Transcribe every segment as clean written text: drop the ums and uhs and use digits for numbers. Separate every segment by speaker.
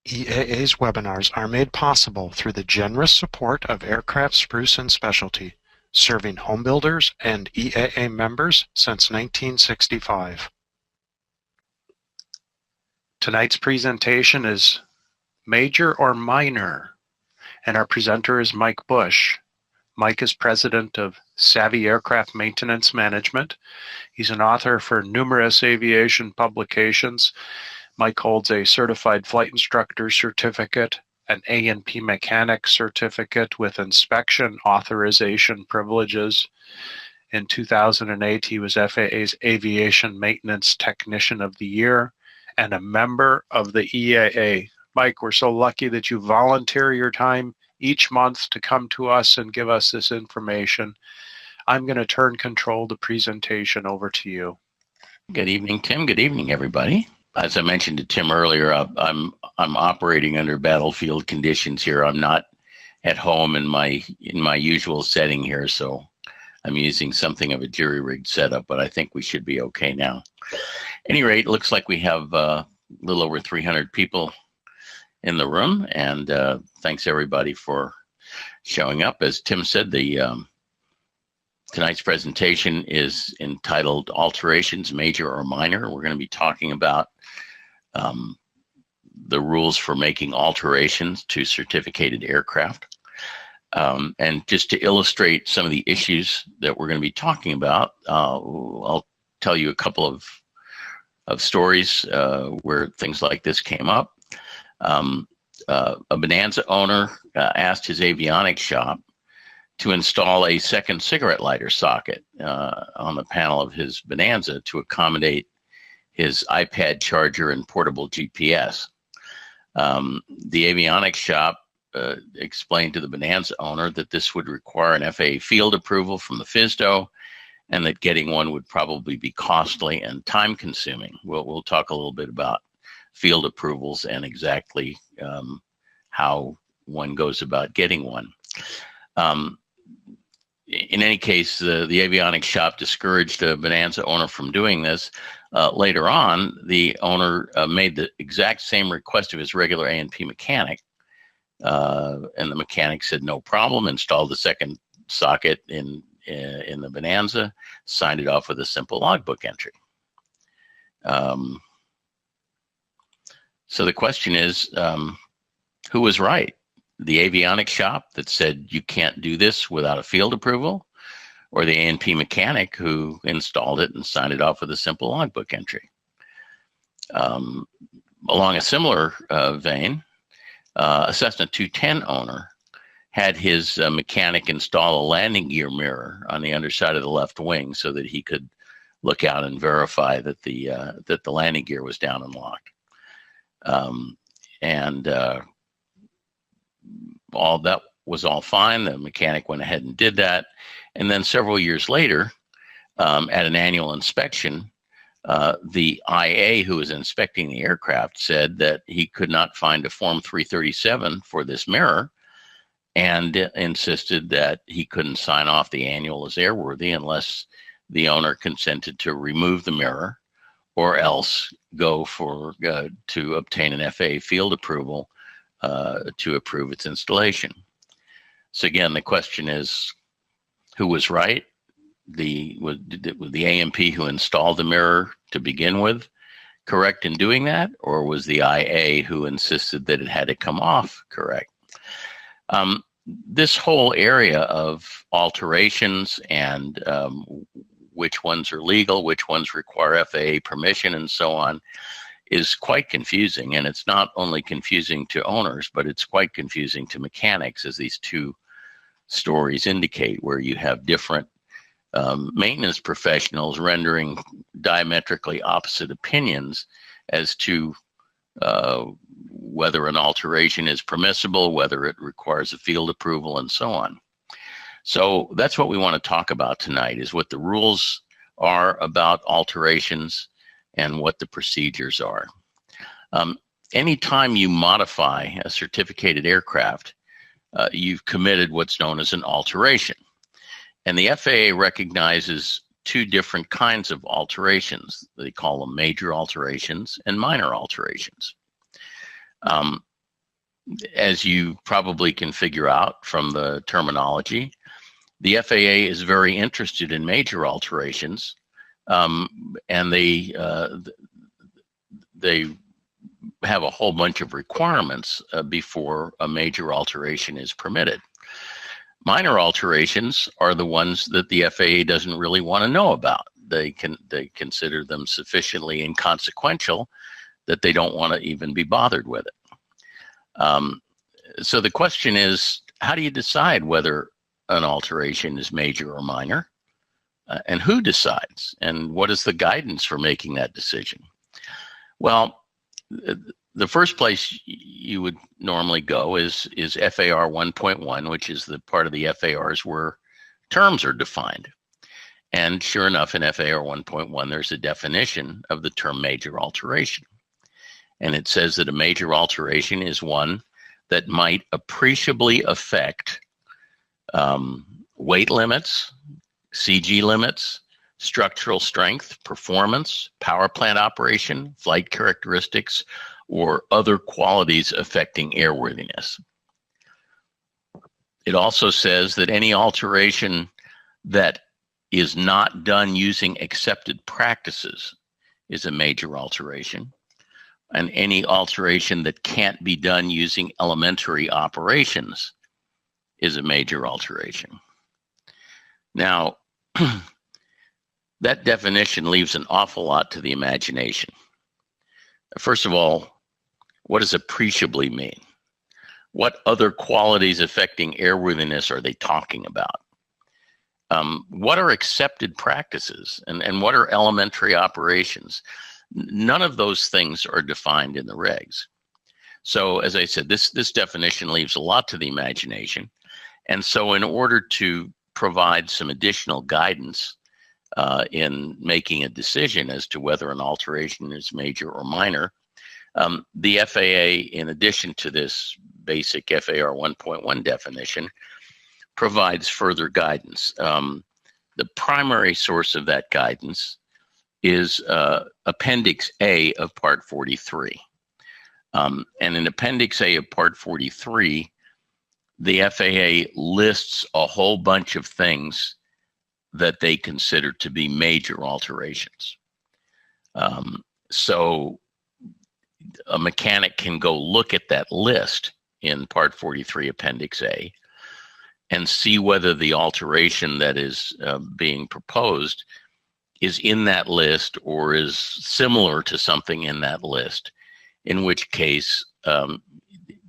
Speaker 1: EAA's webinars are made possible through the generous support of Aircraft Spruce and Specialty, serving homebuilders and EAA members since 1965. Tonight's presentation is Major or Minor, and our presenter is Mike Bush. Mike is president of Savvy Aircraft Maintenance Management. He's an author for numerous aviation publications. Mike holds a certified flight instructor certificate, an A&P mechanic certificate with inspection authorization privileges. In 2008, he was FAA's Aviation Maintenance Technician of the Year and a member of the EAA. Mike, we're so lucky that you volunteer your time each month to come to us and give us this information. I'm going to turn control of the presentation over to you.
Speaker 2: Good evening, Tim. Good evening, everybody. As I mentioned to Tim earlier, I'm operating under battlefield conditions here. I'm not at home in my usual setting here, so I'm using something of a jury-rigged setup, but I think we should be okay now. At any rate, it looks like we have a little over 300 people in the room, and thanks everybody for showing up. As Tim said, tonight's presentation is entitled Alterations, Major or Minor. We're going to be talking about the rules for making alterations to certificated aircraft. And just to illustrate some of the issues that we're going to be talking about, I'll tell you a couple of stories where things like this came up. A Bonanza owner asked his avionics shop to install a second cigarette lighter socket on the panel of his Bonanza to accommodate his iPad charger and portable GPS. The avionics shop explained to the Bonanza owner that this would require an FAA field approval from the FSDO and that getting one would probably be costly and time consuming. We'll talk a little bit about field approvals and exactly how one goes about getting one. In any case, the avionics shop discouraged a Bonanza owner from doing this. Later on, the owner made the exact same request of his regular A&P mechanic, and the mechanic said no problem, installed the second socket in the Bonanza, signed it off with a simple logbook entry. So the question is, who was right? The avionics shop that said you can't do this without a field approval, or the A&P mechanic who installed it and signed it off with a simple logbook entry? Along a similar vein, a Cessna 210 owner had his mechanic install a landing gear mirror on the underside of the left wing so that he could look out and verify that the landing gear was down and locked. All that was all fine. The mechanic went ahead and did that. And then several years later, at an annual inspection, the IA who was inspecting the aircraft said that he could not find a Form 337 for this mirror and insisted that he couldn't sign off the annual as airworthy unless the owner consented to remove the mirror or else go to obtain an FAA field approval to approve its installation. So again, the question is, who was right? Was the A&P who installed the mirror to begin with correct in doing that, or was the IA who insisted that it had to come off correct? This whole area of alterations and which ones are legal, which ones require FAA permission, and so on, is quite confusing. And it's not only confusing to owners, but it's quite confusing to mechanics, as these two stories indicate, where you have different maintenance professionals rendering diametrically opposite opinions as to whether an alteration is permissible, whether it requires a field approval, and so on. So that's what we want to talk about tonight, is what the rules are about alterations and what the procedures are. Anytime you modify a certificated aircraft, you've committed what's known as an alteration. And the FAA recognizes two different kinds of alterations. They call them major alterations and minor alterations. as you probably can figure out from the terminology, the FAA is very interested in major alterations, and they have a whole bunch of requirements before a major alteration is permitted. Minor alterations are the ones that the FAA doesn't really want to know about. They consider them sufficiently inconsequential that they don't want to even be bothered with it. So the question is, how do you decide whether an alteration is major or minor? And who decides? And what is the guidance for making that decision? Well, the first place you would normally go is FAR 1.1, which is the part of the FARs where terms are defined. And sure enough, in FAR 1.1, there's a definition of the term major alteration. And it says that a major alteration is one that might appreciably affect weight limits, CG limits, structural strength, performance, power plant operation, flight characteristics, or other qualities affecting airworthiness. It also says that any alteration that is not done using accepted practices is a major alteration, and any alteration that can't be done using elementary operations is a major alteration. Now, that definition leaves an awful lot to the imagination. First of all, what does appreciably mean? What other qualities affecting airworthiness are they talking about? What are accepted practices and what are elementary operations? None of those things are defined in the regs. So as I said, this definition leaves a lot to the imagination. And so in order to provide some additional guidance in making a decision as to whether an alteration is major or minor, the FAA, in addition to this basic FAR 1.1 definition, provides further guidance. The primary source of that guidance is Appendix A of Part 43. And in Appendix A of Part 43, the FAA lists a whole bunch of things that they consider to be major alterations. So a mechanic can go look at that list in Part 43, Appendix A, and see whether the alteration that is being proposed is in that list or is similar to something in that list, in which case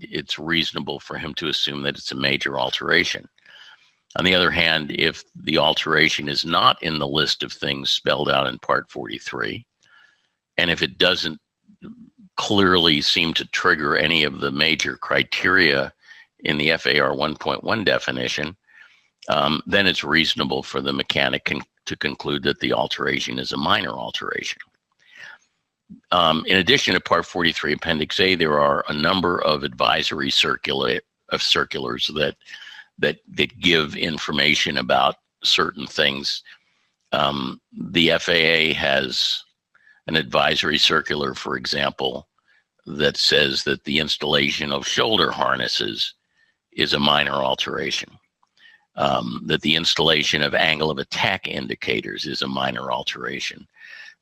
Speaker 2: it's reasonable for him to assume that it's a major alteration. On the other hand, if the alteration is not in the list of things spelled out in Part 43, and if it doesn't clearly seem to trigger any of the major criteria in the FAR 1.1 definition, then it's reasonable for the mechanic to conclude that the alteration is a minor alteration. In addition to Part 43, Appendix A, there are a number of advisory circulars that give information about certain things. The FAA has an advisory circular, for example, that says that the installation of shoulder harnesses is a minor alteration, that the installation of angle of attack indicators is a minor alteration.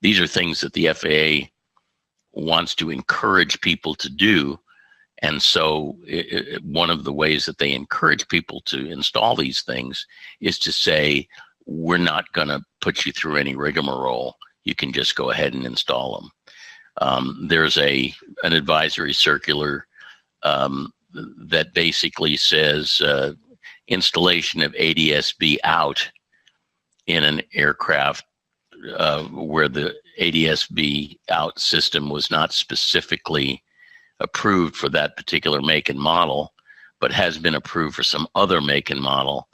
Speaker 2: These are things that the FAA wants to encourage people to do. And so one of the ways that they encourage people to install these things is to say, we're not going to put you through any rigmarole. You can just go ahead and install them. There's an advisory circular that basically says installation of ADS-B out in an aircraft where the ADS-B out system was not specifically approved for that particular make and model, but has been approved for some other make and model,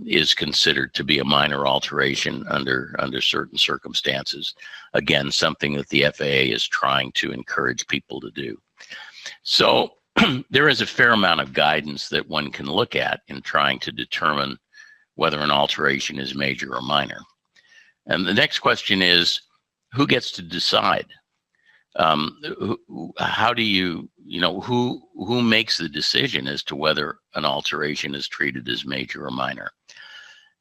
Speaker 2: is considered to be a minor alteration under certain circumstances. Again, something that the FAA is trying to encourage people to do. So there is a fair amount of guidance that one can look at in trying to determine whether an alteration is major or minor. And the next question is, who gets to decide? How do you, who who makes the decision as to whether an alteration is treated as major or minor?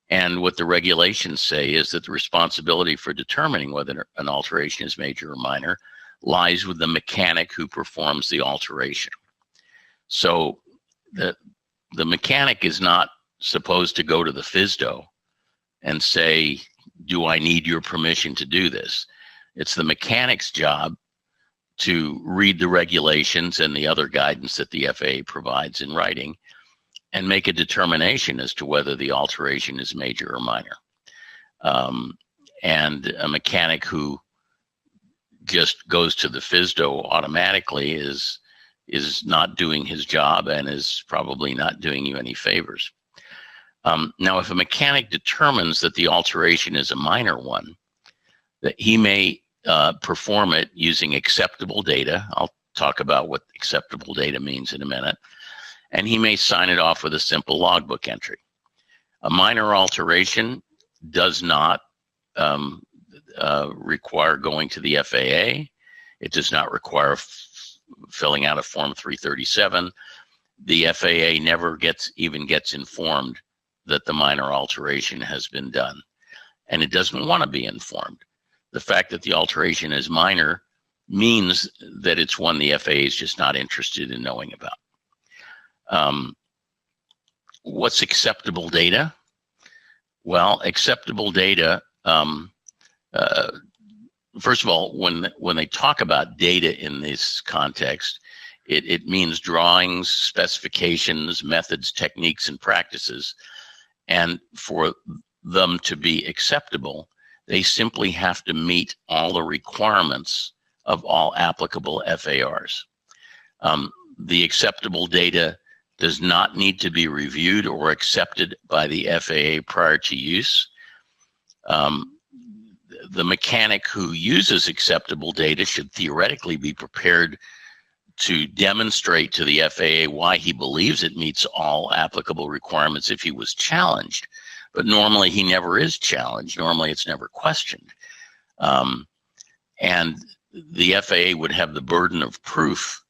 Speaker 2: And what the regulations say is that the responsibility for determining whether an alteration is major or minor lies with the mechanic who performs the alteration. So the mechanic is not supposed to go to the FSDO and say, do I need your permission to do this? It's the mechanic's job to read the regulations and the other guidance that the FAA provides in writing and make a determination as to whether the alteration is major or minor. And a mechanic who just goes to the FSDO automatically is not doing his job and is probably not doing you any favors. Now, if a mechanic determines that the alteration is a minor one, that he may perform it using acceptable data. I'll talk about what acceptable data means in a minute. And he may sign it off with a simple logbook entry. A minor alteration does not require going to the FAA. It does not require filling out a Form 337. The FAA never gets informed that the minor alteration has been done. And it doesn't want to be informed. The fact that the alteration is minor means that it's one the FAA is just not interested in knowing about. What's acceptable data? Well, acceptable data, first of all, when they talk about data in this context, it means drawings, specifications, methods, techniques, and practices. And for them to be acceptable, they simply have to meet all the requirements of all applicable FARs. The acceptable data does not need to be reviewed or accepted by the FAA prior to use. The mechanic who uses acceptable data should theoretically be prepared to demonstrate to the FAA why he believes it meets all applicable requirements if he was challenged. But normally he never is challenged. Normally it's never questioned. And the FAA would have the burden of proof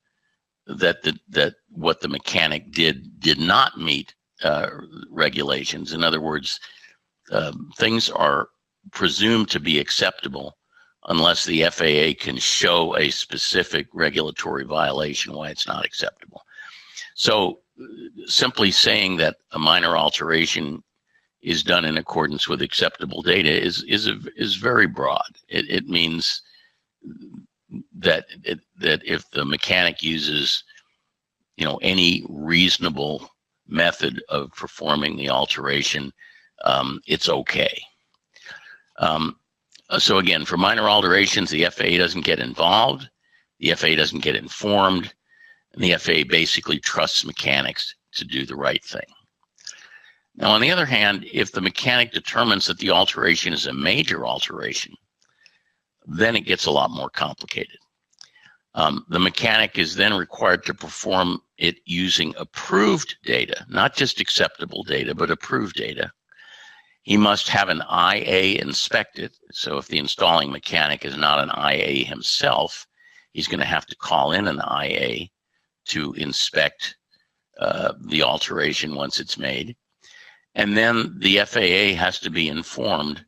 Speaker 2: that what the mechanic did not meet regulations. In other words, things are presumed to be acceptable unless the FAA can show a specific regulatory violation why it's not acceptable. So simply saying that a minor alteration is done in accordance with acceptable data is very broad. It means that if the mechanic uses, any reasonable method of performing the alteration, it's okay. So again, for minor alterations, the FAA doesn't get involved, the FAA doesn't get informed, and the FAA basically trusts mechanics to do the right thing. Now, on the other hand, if the mechanic determines that the alteration is a major alteration, then it gets a lot more complicated. The mechanic is then required to perform it using approved data, not just acceptable data, but approved data. He must have an IA inspected. So if the installing mechanic is not an IA himself, he's going to have to call in an IA to inspect the alteration once it's made. And then the FAA has to be informed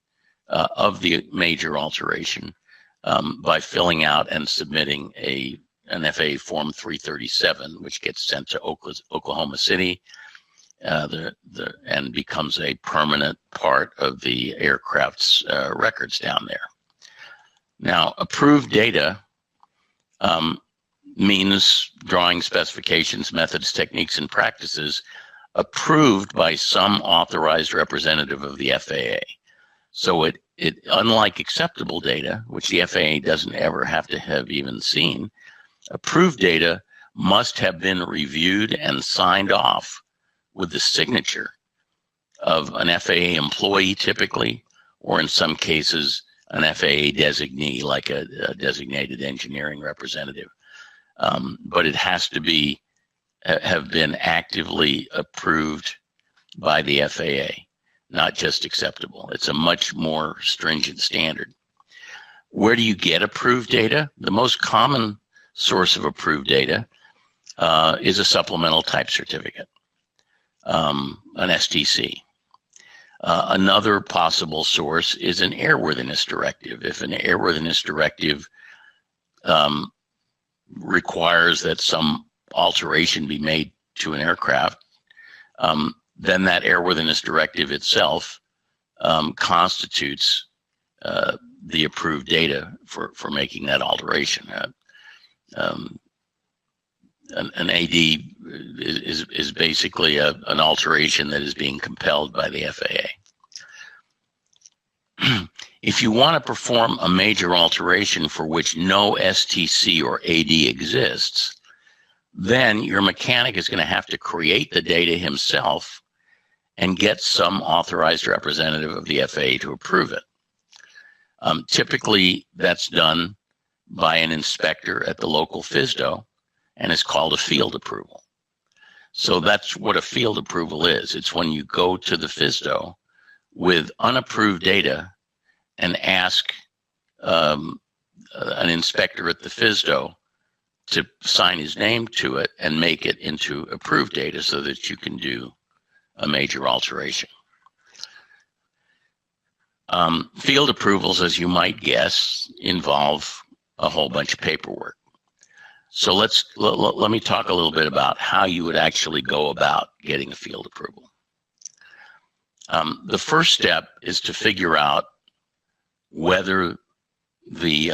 Speaker 2: of the major alteration by filling out and submitting an FAA Form 337, which gets sent to Oklahoma City and becomes a permanent part of the aircraft's records down there. Now, approved data means drawing specifications, methods, techniques, and practices approved by some authorized representative of the FAA. So it unlike acceptable data, which the FAA doesn't ever have to have even seen, approved data must have been reviewed and signed off with the signature of an FAA employee typically, or in some cases, an FAA designee, like a designated engineering representative. But it has to have been actively approved by the FAA, not just acceptable. It's a much more stringent standard. Where do you get approved data? The most common source of approved data is a supplemental type certificate, an STC. Another possible source is an airworthiness directive. If an airworthiness directive requires that some alteration be made to an aircraft, then that airworthiness directive itself constitutes the approved data for making that alteration. An AD is basically an alteration that is being compelled by the FAA. If you want to perform a major alteration for which no STC or AD exists, then your mechanic is going to have to create the data himself and get some authorized representative of the FAA to approve it. Typically, that's done by an inspector at the local FSDO, and is called a field approval. So that's what a field approval is. It's when you go to the FSDO with unapproved data and ask an inspector at the FSDO to sign his name to it and make it into approved data so that you can do a major alteration. Field approvals, as you might guess, involve a whole bunch of paperwork. So let me talk a little bit about how you would actually go about getting a field approval. The first step is to figure out whether the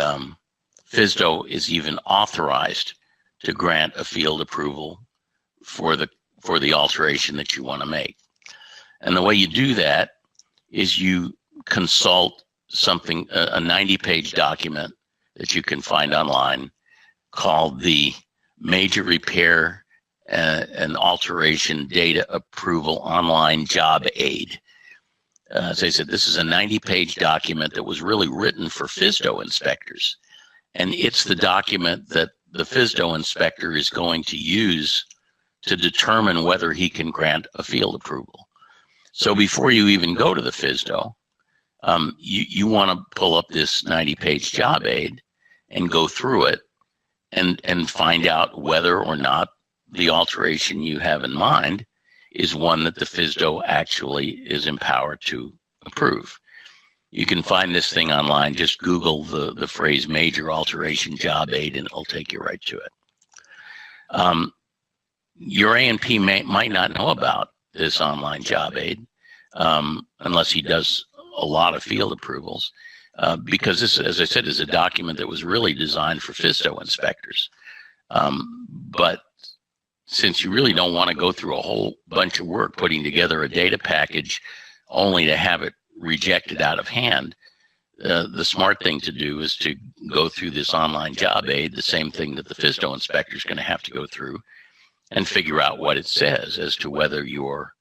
Speaker 2: FSDO is even authorized to grant a field approval for the alteration that you want to make. And the way you do that is you consult something, a 90-page document that you can find online called the Major Repair and Alteration Data Approval Online Job Aid. As I said, this is a 90-page document that was really written for FSDO inspectors. And it's the document that the FSDO inspector is going to use to determine whether he can grant a field approval. So before you even go to the FSDO, you want to pull up this 90-page job aid and go through it and find out whether or not the alteration you have in mind is one that the FSDO actually is empowered to approve. You can find this thing online. Just Google the phrase major alteration job aid and it'll take you right to it. Your A&P might not know about this online job aid unless he does a lot of field approvals. Because this, as I said, is a document that was really designed for FSDO inspectors. But since you really don't want to go through a whole bunch of work putting together a data package only to have it rejected out of hand, the smart thing to do is to go through this online job aid, the same thing that the FSDO inspector is going to have to go through, and figure out what it says as to whether your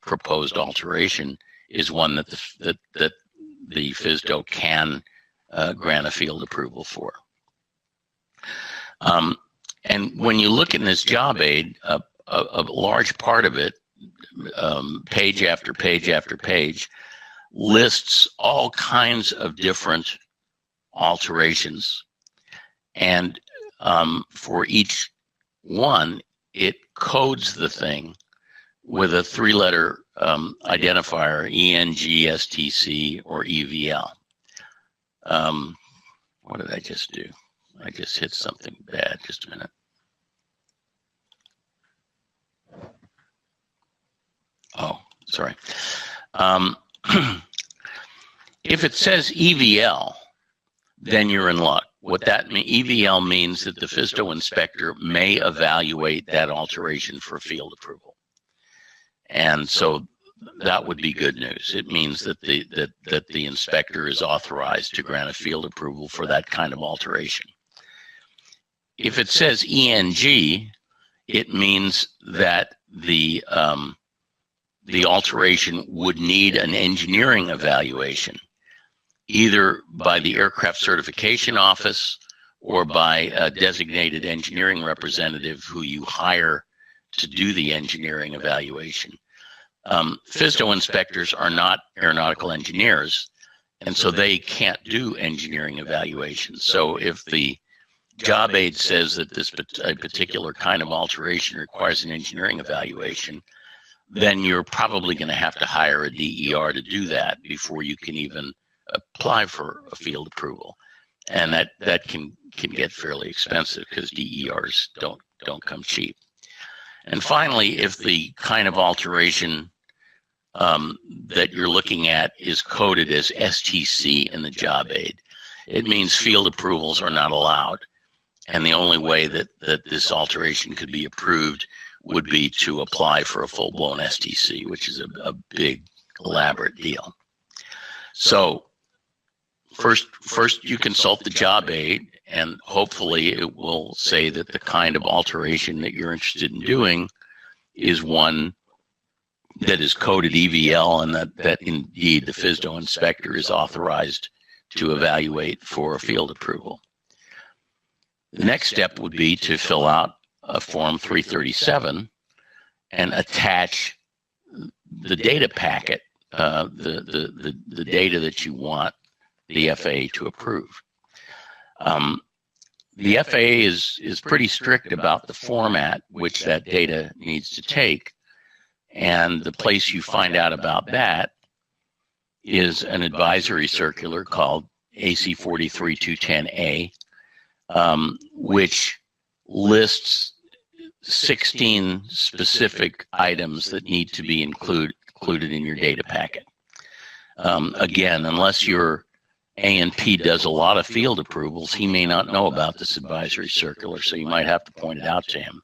Speaker 2: proposed alteration is one that the FSDO can grant a field approval for. And when you look in this job aid, a large part of it, page after page after page, lists all kinds of different alterations. And for each one, it codes the thing with a 3-letter identifier, ENG, STC, or EVL. What did I just do? I just hit something bad. Just a minute. Oh, sorry. If it says EVL, then you're in luck. What that means, EVL means that the FSDO inspector may evaluate that alteration for field approval. And so that would be good news. It means that the inspector is authorized to grant a field approval for that kind of alteration. If it says ENG, it means that the alteration would need an engineering evaluation, either by the aircraft certification office or by a designated engineering representative who you hire to do the engineering evaluation. FSDO inspectors are not aeronautical engineers, and so they can't do engineering evaluations. So if the job aid says that a particular kind of alteration requires an engineering evaluation, then you're probably going to have to hire a DER to do that before you can even apply for a field approval. And that can get fairly expensive because DERs don't come cheap. And finally, if the kind of alteration that you're looking at is coded as STC in the job aid, it means field approvals are not allowed. And the only way that this alteration could be approved would be to apply for a full-blown STC, which is a big, elaborate deal. So first you consult the job aid, and hopefully it will say that the kind of alteration that you're interested in doing is one that is coded EVL, and that indeed the FSDO inspector is authorized to evaluate for a field approval. The next step would be to fill out a Form 337 and attach the data packet, the data that you want the FAA to approve. The FAA is pretty strict about the format which that data needs to take, and the place you find out about that is an advisory circular called AC 43210A, which lists 16 specific items that need to be included in your data packet. Again, unless your A&P does a lot of field approvals, he may not know about this advisory circular, so you might have to point it out to him.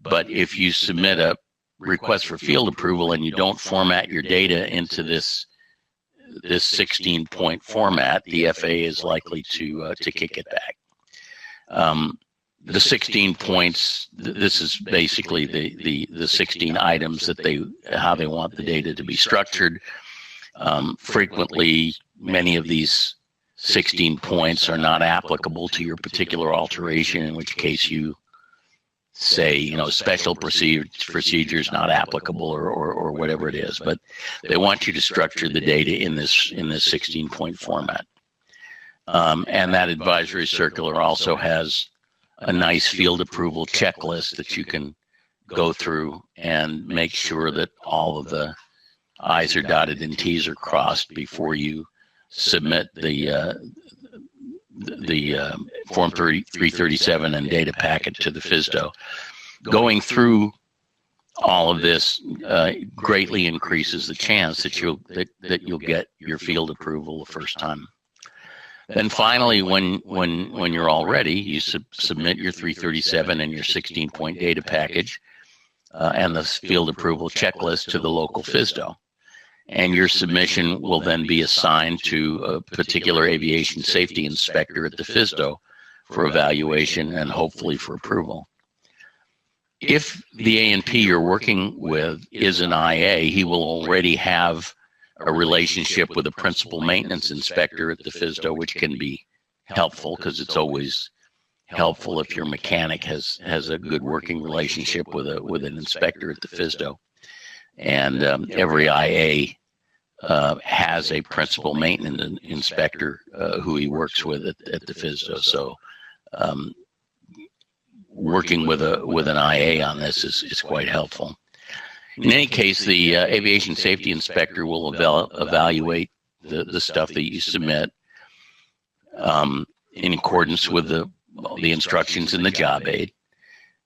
Speaker 2: But if you submit a request for field approval and you don't format your data into this 16-point format, the FAA is likely to kick it back. The 16 points, this is basically the 16 items that how they want the data to be structured. Frequently, many of these 16 points are not applicable to your particular alteration, in which case you say, special procedures not applicable or whatever it is. But they want you to structure the data in this 16-point format. And that advisory circular also has a nice field approval checklist that you can go through and make sure that all of the I's are dotted and T's are crossed before you submit the Form 337 and data packet to the FSDO. Going through all of this greatly increases the chance that you'll get your field approval the first time. Then finally, when you're all ready, you submit your 337 and your 16-point data package and the field approval checklist to the local FSDO. And your submission will then be assigned to a particular aviation safety inspector at the FSDO for evaluation and hopefully for approval. If the A&P you're working with is an IA, he will already have a relationship with a principal maintenance inspector at the FSDO, which can be helpful because it's always helpful if your mechanic has a good working relationship with an inspector at the FSDO. And every IA has a principal maintenance inspector who he works with at the FSDO. So working with an IA on this is quite helpful. In any case, the aviation safety inspector will evaluate the stuff that you submit in accordance with the instructions in the job aid.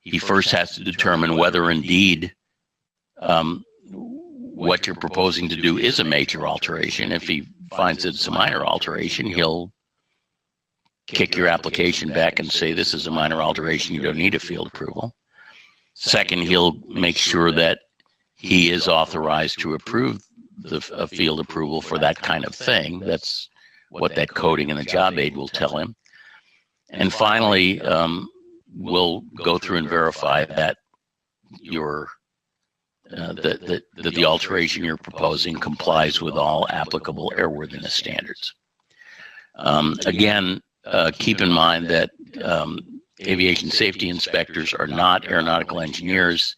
Speaker 2: He first has to determine whether indeed what you're proposing to do is a major alteration. If he finds it's a minor alteration, he'll kick your application back and say, this is a minor alteration, you don't need a field approval. Second, he'll make sure that he is authorized to approve a field approval for that kind of thing. That's what that coding in the job aid will tell him. And finally, we'll go through and verify that that the alteration you're proposing complies with all applicable airworthiness standards. Again, keep in mind that aviation safety inspectors are not aeronautical engineers,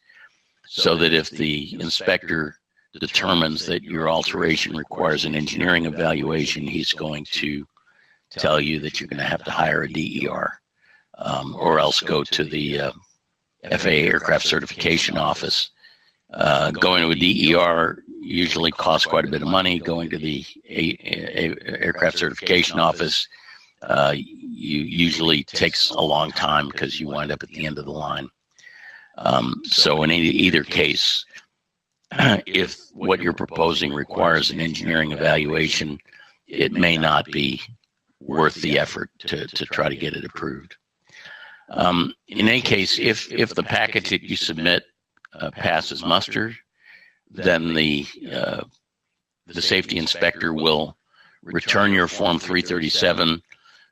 Speaker 2: so that if the inspector determines that your alteration requires an engineering evaluation, he's going to tell you that you're going to have to hire a DER. or else go to the FAA Aircraft Certification Office. Going to a DER usually costs quite a bit of money. Going to the Aircraft Certification Office usually takes a long time because you wind up at the end of the line. So in either case, if what you're proposing requires an engineering evaluation, it may not be worth the effort to try to get it approved. In any case, if the package that you submit passes muster, then the safety inspector will return your Form 337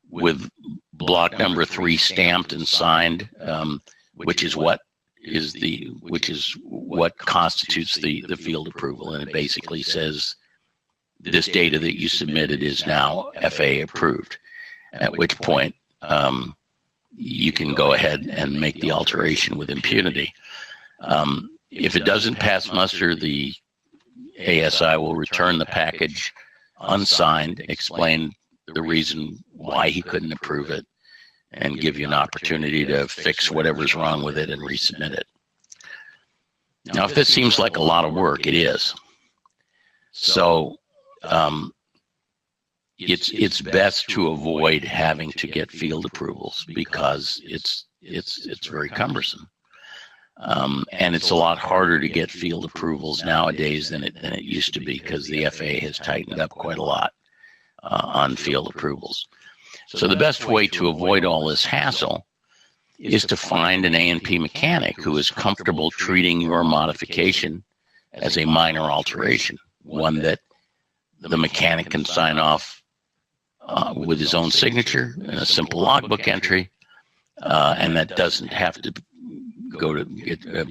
Speaker 2: with block number 3 stamped and signed, which is what constitutes the field approval, and it basically says this data that you submitted is now FAA approved. At which point you can go ahead and make the alteration with impunity. If it doesn't pass muster, the ASI will return the package unsigned, explain the reason why he couldn't approve it, and give you an opportunity to fix whatever's wrong with it and resubmit it. Now, if this seems like a lot of work, it is. So it's best to avoid having to get field approvals because it's very cumbersome. And it's a lot harder to get field approvals nowadays than it used to be because the FAA has tightened up quite a lot on field approvals. So the best way to avoid all this hassle is to find an A&P mechanic who is comfortable treating your modification as a minor alteration, one that the mechanic can sign off with his own signature in a simple logbook entry, and that doesn't have to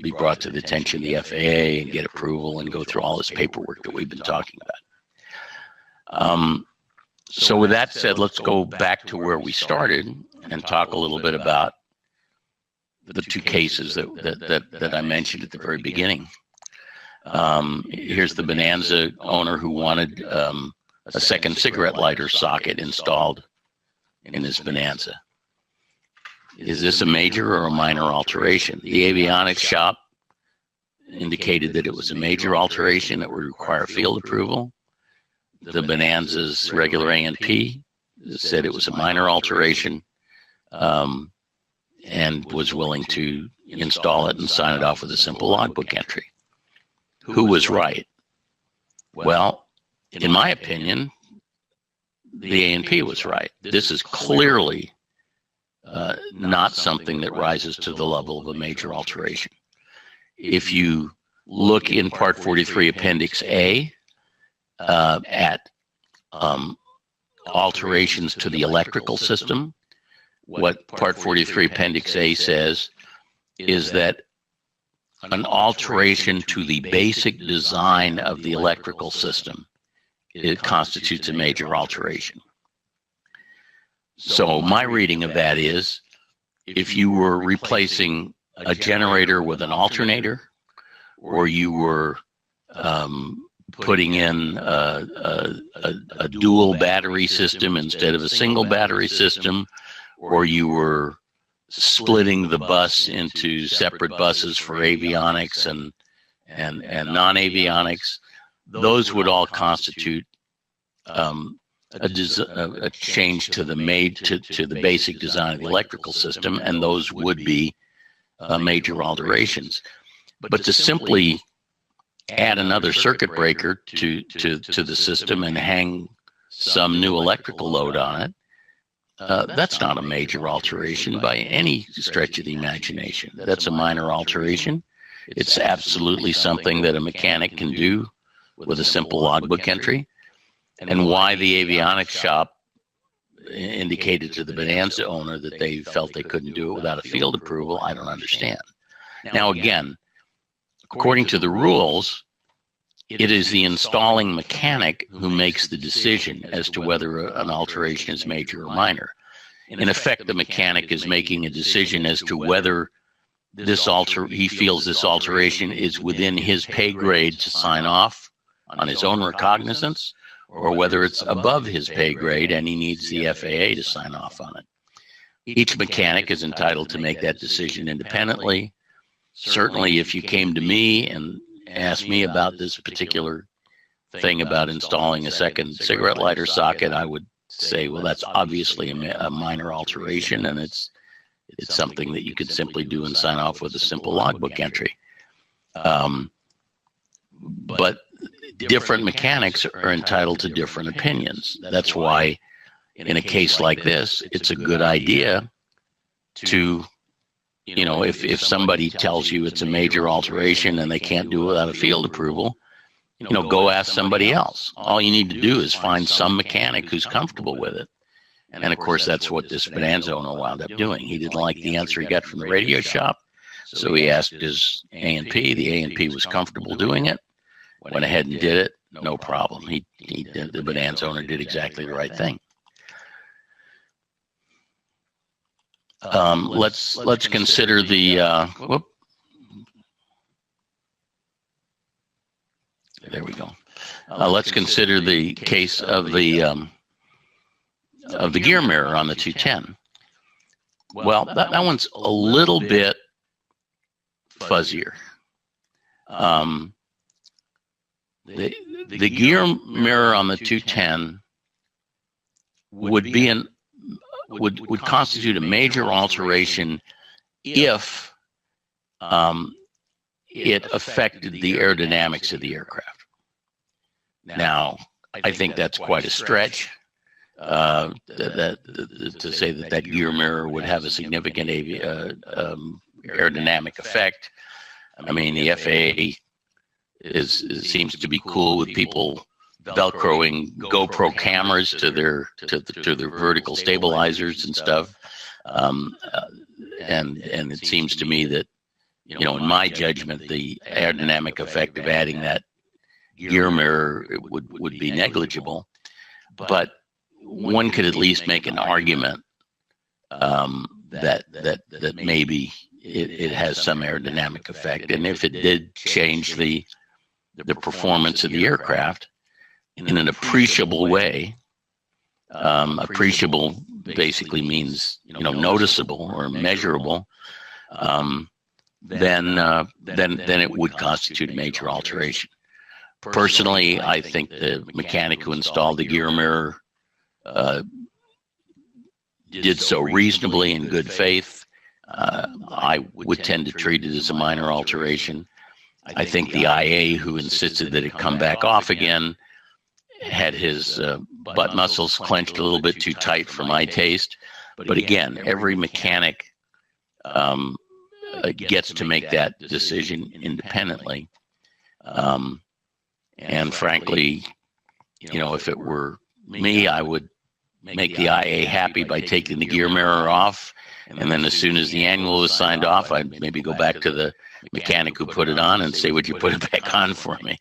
Speaker 2: be brought to the attention of the FAA and get approval and go through all this paperwork that we've been talking about. So with that said, let's go back to where we started and talk a little bit about the two cases that I mentioned at the very beginning. Here's the Bonanza owner who wanted a second cigarette lighter socket installed in his Bonanza. Is this a major or a minor alteration? The avionics shop indicated that it was a major alteration that would require field approval. The Bonanza's regular A&P said it was a minor alteration and was willing to install it and sign it off with a simple logbook entry. Who was right? Well, in my opinion, the A&P was right. This is clearly not something that rises to the level of a major alteration. If you look in Part 43, Appendix A, at alterations to the electrical system, what Part 43, Appendix A says is that an alteration to the basic design of the electrical system, it constitutes a major alteration. So my reading of that is, if you were replacing a generator with an alternator, or you were putting in a dual battery system instead of a single battery system, or you were splitting the bus into separate buses for avionics and non-avionics, those would all constitute a change to the basic design of the electrical system, and those would be major alterations. But to simply add another circuit breaker to the system and hang some new electrical load on it, that's not a major alteration by any stretch of the imagination. That's a minor alteration. It's absolutely something that a mechanic can do with a simple logbook entry. And why the avionics shop indicated to the Bonanza owner that they felt they couldn't do it without a field approval, I don't understand. Now, again, according to the rules, it is the installing mechanic who makes the decision as to whether an alteration is major or minor. In effect, the mechanic is making a decision as to whether he feels this alteration is within his pay grade to sign off on his own recognizance, or whether it's above his pay grade and he needs the FAA to sign off on it. Each mechanic is entitled to make that decision independently. Certainly, if you came to me and asked me about this particular thing about installing a second cigarette lighter socket, I would say, well, that's obviously a minor alteration, and it's something that you could simply do and sign off with a simple logbook entry. But different mechanics are entitled to different opinions. That's why, in a case like this, it's a good idea to, if somebody tells you it's a major alteration and they can't do it without a field approval, go ask somebody else. All you need to do is find some mechanic who's comfortable with it. And of course, that's what this bonanza owner wound up doing. He didn't like the answer he got from the radio shop, so he asked his A&P. The A&P was comfortable doing it, went ahead and did it, no problem. The bonanza owner did exactly the right thing. Let's consider the there we go. Let's consider the case of the gear mirror on the 210. Well, that one's a little bit fuzzier. The gear mirror on the 210 would constitute a major alteration if it affected the aerodynamics of the aircraft. Now, I think that's quite a stretch to say that gear mirror would have a significant aerodynamic effect. I mean, the FAA seems to be cool with people velcroing GoPro cameras to their vertical stabilizers and stuff, and it seems to me that, in my judgment, the aerodynamic effect of adding that gear mirror would be negligible, but one could at least make an argument that maybe it has some aerodynamic effect, and if it did change the performance of the aircraft in an appreciable way. Appreciable basically means noticeable or measurable. Then it would constitute a major alteration. Personally, I think the mechanic who installed the gear mirror did so reasonably in good faith. I would tend to treat it as a minor alteration. I think the IA who insisted that it come back off again had his butt muscles clenched a little bit too tight for my taste. But again, every mechanic gets to make that decision independently. And frankly, if it were me, I would make the IA happy by taking the gear mirror off. And then as soon as the annual was signed off, I'd maybe go back to the mechanic who put it on and say, would you put it back on for me?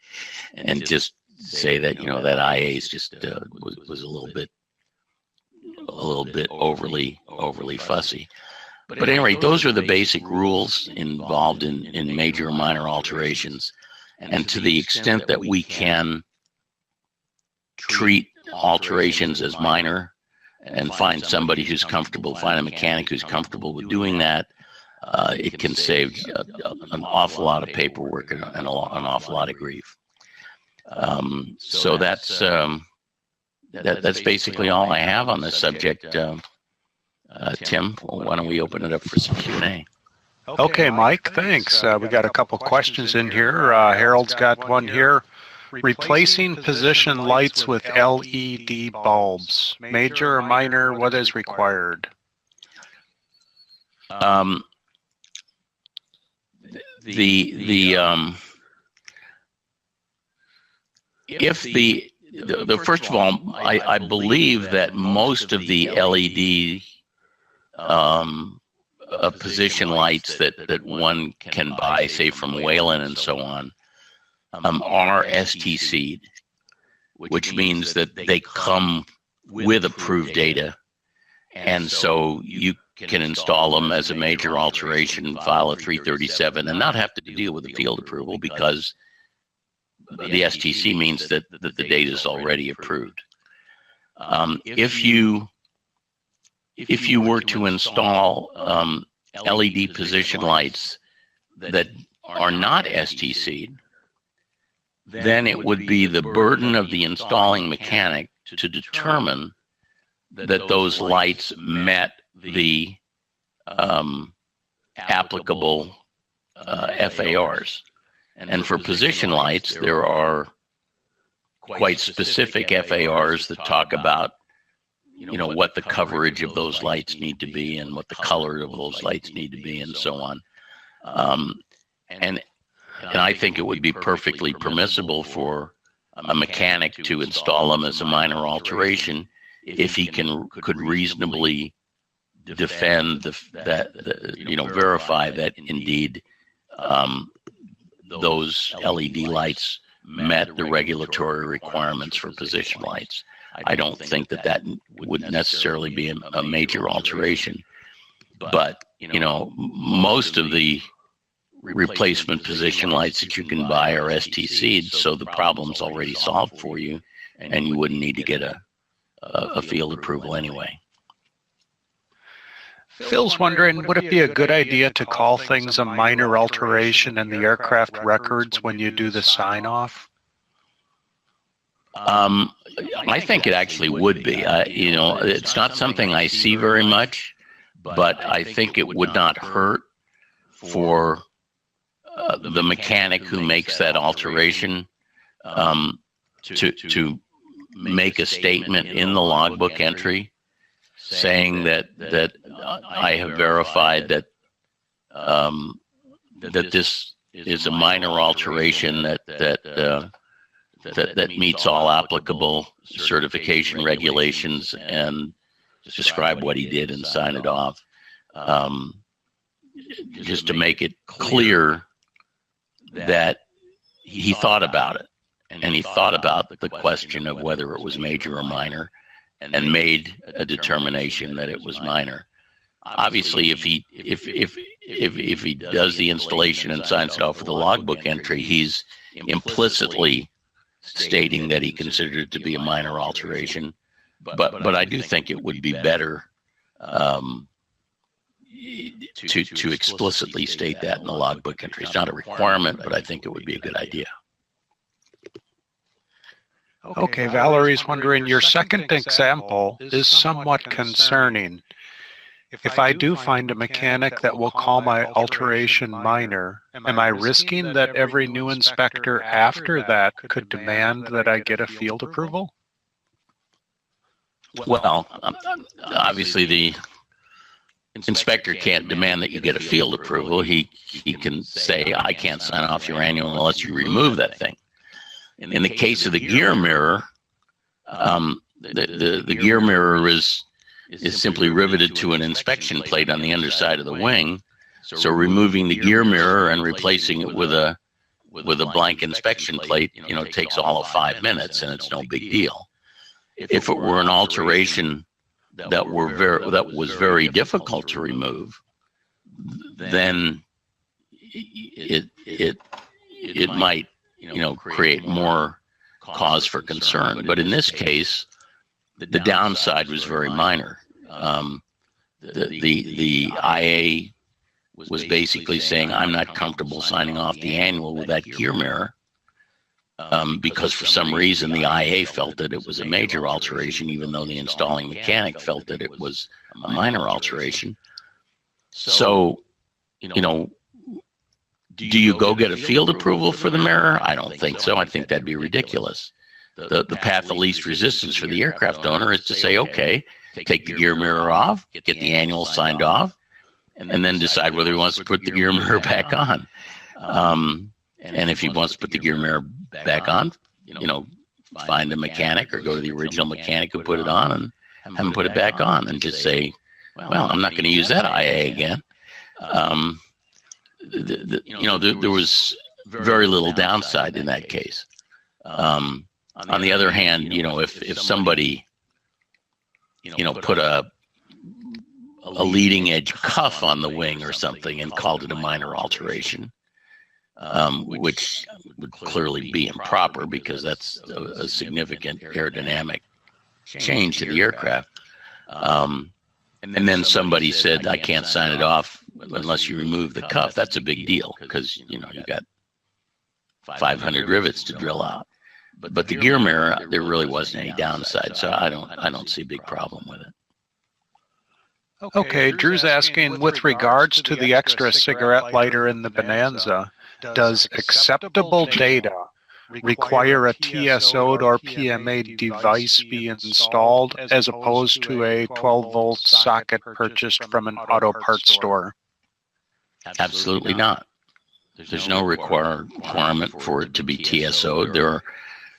Speaker 2: And just say that, that IA is just was a little bit overly fussy. But at any rate, those are the basic rules involved in major or minor alterations. And to the extent that we can treat alterations as minor and find somebody who's comfortable, find a mechanic who's comfortable with doing that, it can save an awful lot of paperwork and an awful lot of grief. So that's basically all I have on this subject. Tim, why don't we open it up for some Q&A?
Speaker 1: Okay, Mike, thanks. We got a couple questions in here. Harold's got one here. Replacing position lights with LED bulbs, major or minor, what is required?
Speaker 2: First of all, I believe that most of the LED position lights that one can buy, say from Whalen and so on, are STC'd, which means that they come with approved data, and so you can install them as a major alteration, file a 337, and not have to deal with the field approval because the STC means that the data is already approved. If you if you were to install LED position lights that are not STC'd, then it would be the burden of the installing mechanic to determine that those lights met the applicable FARs. And for position lights, there are quite specific FARs that talk about, what the coverage of those lights need to be and what the color of those lights need to be and so on. And I think it would be perfectly permissible for a mechanic to install them as a minor alteration if he could reasonably defend verify that indeed those LED lights met the regulatory requirements for position lights. I don't think that would necessarily be a major alteration, but most of the replacement position lights that you can buy are STC'd, so the problem's already solved for you, and you wouldn't need to get a field approval anyway.
Speaker 1: Phil's wondering, would it be a good idea to call things a minor alteration in the aircraft records when you do the sign-off?
Speaker 2: I think it actually would be. It's not something I see very much, but I think it would not hurt for the mechanic who makes that alteration to make a statement in the logbook entry saying that I have verified that this is a minor alteration that meets all applicable certification regulations, and describe what he did and sign it off, just to make it clear that he thought about it, and he thought about the question of whether it was major or minor, and made a determination that it was minor. Obviously, if he does the installation and signs it off with the logbook entry, he's implicitly stating that he considered it to be a minor alteration. But I do think it would be better to explicitly state that in the logbook entry. It's not a requirement, but I think it would be a good idea.
Speaker 1: Okay, Valerie's wondering, your second example is somewhat concerning. If I do find a mechanic that will call my alteration minor, am I risking that every new inspector after that could demand that I get a field approval?
Speaker 2: Well, obviously the inspector can't demand that you get a field approval. He can say, I can't sign off your annual unless you remove that thing. In the case of the gear mirror, the gear mirror is simply riveted to an inspection plate on the underside of the wing. So removing the gear mirror and replacing it with a blank inspection plate, takes all of 5 minutes, and it's no big deal. If it were an alteration that was very difficult to remove, then it might create more cause for concern. But in this case, the downside was very minor. The IA was basically saying, I'm not comfortable signing off the annual with that gear mirror, because for some reason the IA felt that it was a major alteration, even though the installing mechanic felt that it was a minor alteration. So, do you go get a field approval for the mirror? I don't think so. I think that'd be ridiculous. The path of least resistance for the aircraft owner is to say, okay, take the gear mirror off, get the annual signed off, and then decide whether he wants to put the gear mirror back on. And if he wants to put the gear mirror back on, find a mechanic or go to the original mechanic who put it on and have him put it back on, and just say, well, I'm not going to use that IA again. There was very little downside in that case. On the other hand, if somebody, put a leading edge cuff on the wing or something and called it a minor alteration, which would clearly be improper because that's a significant aerodynamic change to the aircraft. and then somebody said, I can't sign it off unless you remove the cuff. That's a big deal because, you got 500 rivets to drill out. But the gear mirror, there really wasn't any downside, so I don't see a big problem with it.
Speaker 1: Okay, Drew's asking, with regards to the extra cigarette lighter in the Bonanza, does acceptable data require a TSO'd or PMA device be installed as opposed to a 12-volt socket purchased from an auto parts store?
Speaker 2: Absolutely not. There's no requirement for it to be TSO'd. There are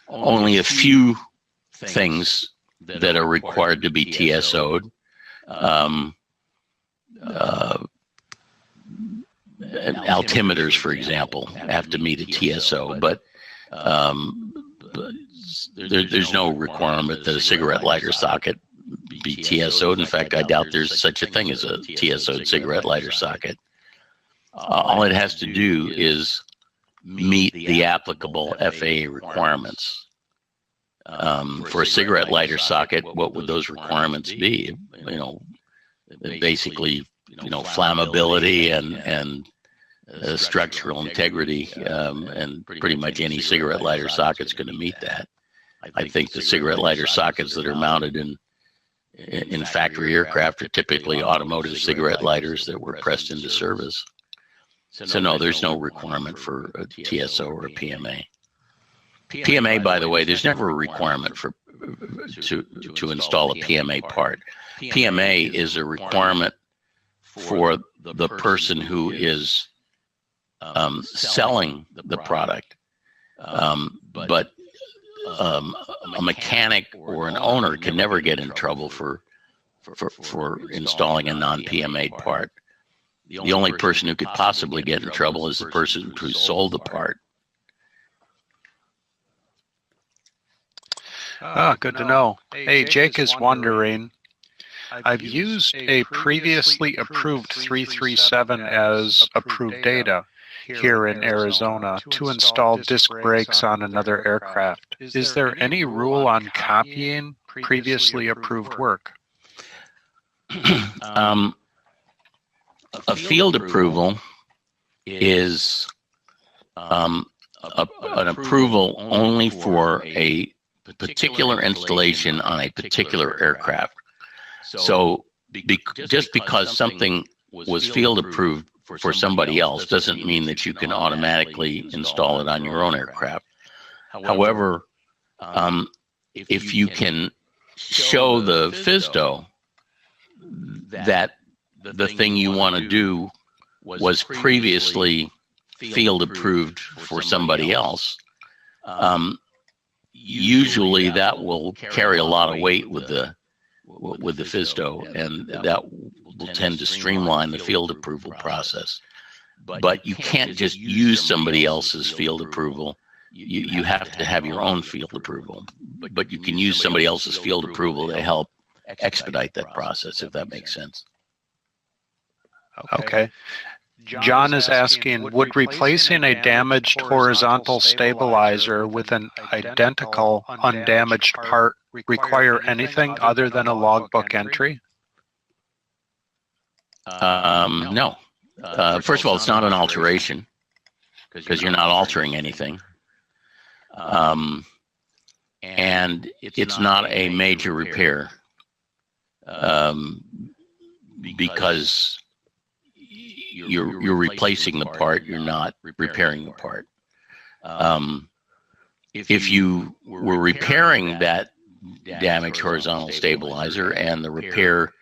Speaker 2: only a few things that are required to be TSO'd. Altimeters, for example, have to meet a TSO, but there's no requirement that a cigarette lighter socket be TSO'd. In fact, I doubt there's such a thing as a TSO'd cigarette lighter socket. All it has to do is meet the applicable FAA requirements. For a cigarette lighter socket, what would those requirements be? Basically, flammability and structural integrity, and pretty much any cigarette lighter socket's going to meet that. I think the cigarette lighter sockets that are mounted in factory aircraft are typically automotive cigarette lighters that were pressed into service. So no, there's no requirement for a TSO or a PMA. PMA, by the way, there's never a requirement to install a PMA part. PMA is a requirement for the person who is selling the product, but a mechanic or an owner can never get in trouble for installing a non-PMA part. The only person who could possibly get in trouble is the person who sold the part.
Speaker 1: Good to know. Hey, Jake is wondering, I've used a previously approved 337 as approved data here in Arizona to install disc brakes on another aircraft. Is there any rule on copying previously approved work?
Speaker 2: A field approval is an approval only for a particular installation on a particular aircraft. So just because something was field approved for somebody else doesn't mean that you can automatically install it on your own aircraft. However, if you can show the FSDO that the thing you want to do was previously field approved for somebody else, usually that will carry a lot of weight with the FSDO, and that will tend to streamline the field approval process. But you can't just use somebody else's field approval. You have to have your own field approval. But you can use somebody else's field approval to help expedite that process, if that makes sense.
Speaker 1: Okay. John is asking, would replacing a damaged horizontal stabilizer with an identical undamaged part require anything other than a logbook entry?
Speaker 2: No. First of all, it's not an alteration because you're not altering anything. And it's not a major repair because you're replacing the part, you're not repairing the part. If you were repairing that damaged horizontal stabilizer and the repair,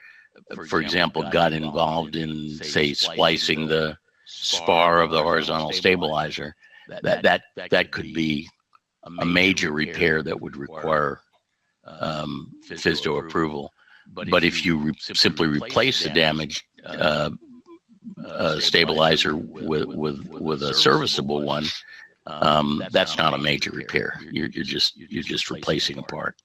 Speaker 2: for example, got involved in, say, splicing the spar of the horizontal stabilizer, that could be a major repair that would require FSDO approval. But if you simply replace the damaged stabilizer with a serviceable one, that's not a major repair. You're just replacing a part.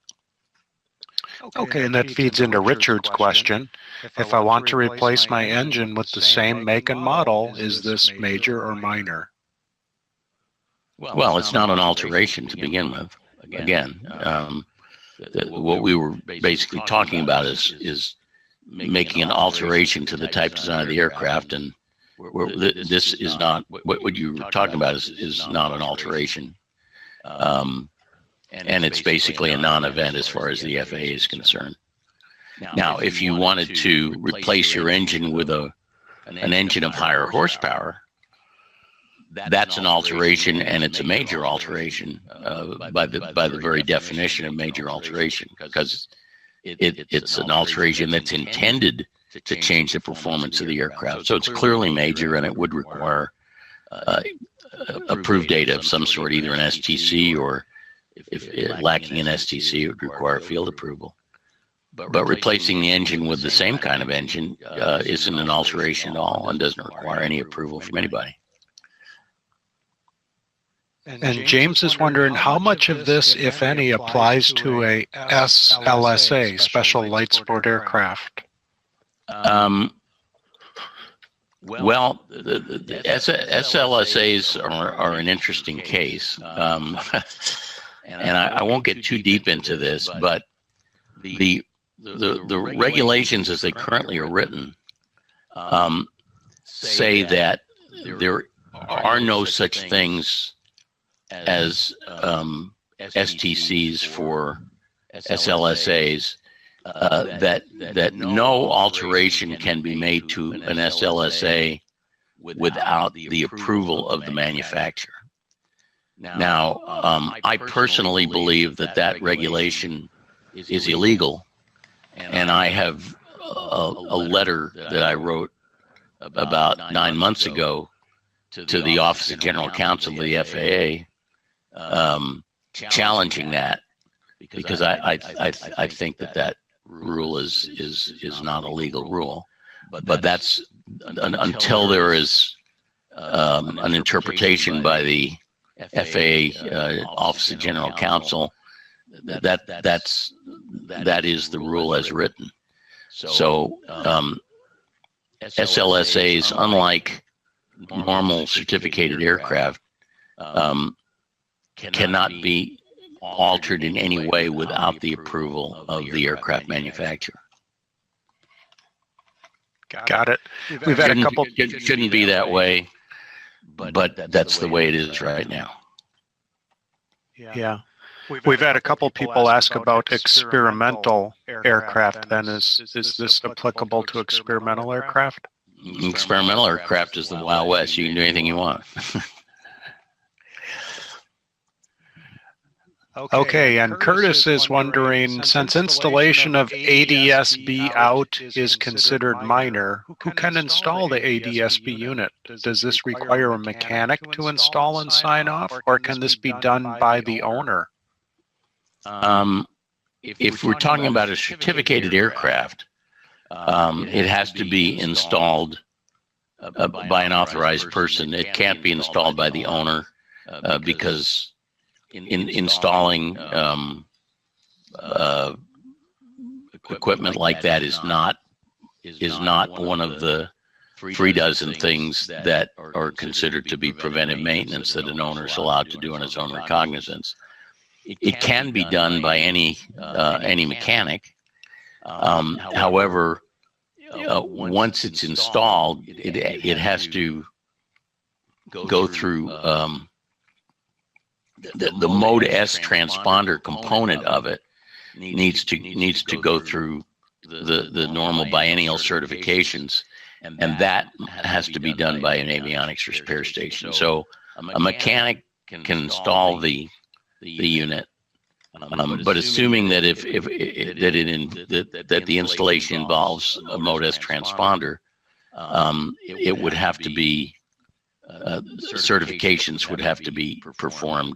Speaker 1: Okay, and that feeds into Richard's question. If I want to replace my engine with the same make and model, is this major or minor?
Speaker 2: Well, it's not an alteration to begin with. Again, what we were basically talking about is making an alteration to the type design of the aircraft, and this is not what you were talking about is not an alteration, and it's basically a non-event as far as the FAA is concerned. Now, if you wanted to replace your engine with an engine of higher horsepower, that's an alteration, and it's a major alteration by the very definition of major alteration, because it's an alteration that's intended to change the performance of the aircraft. So it's clearly major, and it would require approved data of some sort, either an STC, or if lacking an STC, it would require field approval. But replacing the engine with the same kind of engine isn't an alteration at all, and doesn't require any approval from anybody.
Speaker 1: And James is wondering how much of this, if any, applies to a SLSA, Special Light Sport Aircraft?
Speaker 2: Well, the SLSAs are an interesting case. And I won't get too deep into this, but the regulations as they currently are written say that there are no such things as STCs for SLSAs, that no alteration can be made to an SLSA without the approval of the manufacturer. Now, I personally believe that regulation is illegal, and I have a letter that I wrote about 9 months ago to the Office of General Counsel of the FAA, challenging that, because I think that rule is not a legal rule. But that's until there is an interpretation by the FAA Office of General Counsel, that is the rule as written. So SLSAs, unlike normal certificated aircraft, cannot be altered in any way without the approval of the aircraft manufacturer.
Speaker 1: Got it. We've had a couple.
Speaker 2: It shouldn't be that way, but that's the way it is right now.
Speaker 1: Yeah. We've had a couple people ask about experimental aircraft. Then is this applicable to experimental aircraft?
Speaker 2: Experimental aircraft is the Wild West. You can do anything you want.
Speaker 1: Okay, and Curtis is wondering, since installation of ADS-B out is considered minor, who can install the ADS-B unit? Does this require a mechanic to install and sign off, or can this be done by the owner?
Speaker 2: If we're talking about a certificated aircraft, it has to be installed by an authorized person. It can't be installed by the owner because in installing equipment like that is not one of the 36 things that are considered to be preventive maintenance that an owner is allowed to do on his own recognizance. It can be done by any mechanic. However, once it's installed, it has to go through the Mode S transponder component of it needs to go through the normal biennial certifications, and that has to be done by an avionics repair station. So a mechanic can install the unit, but assuming that that the installation involves a Mode S transponder, it would have to be certifications would have to be performed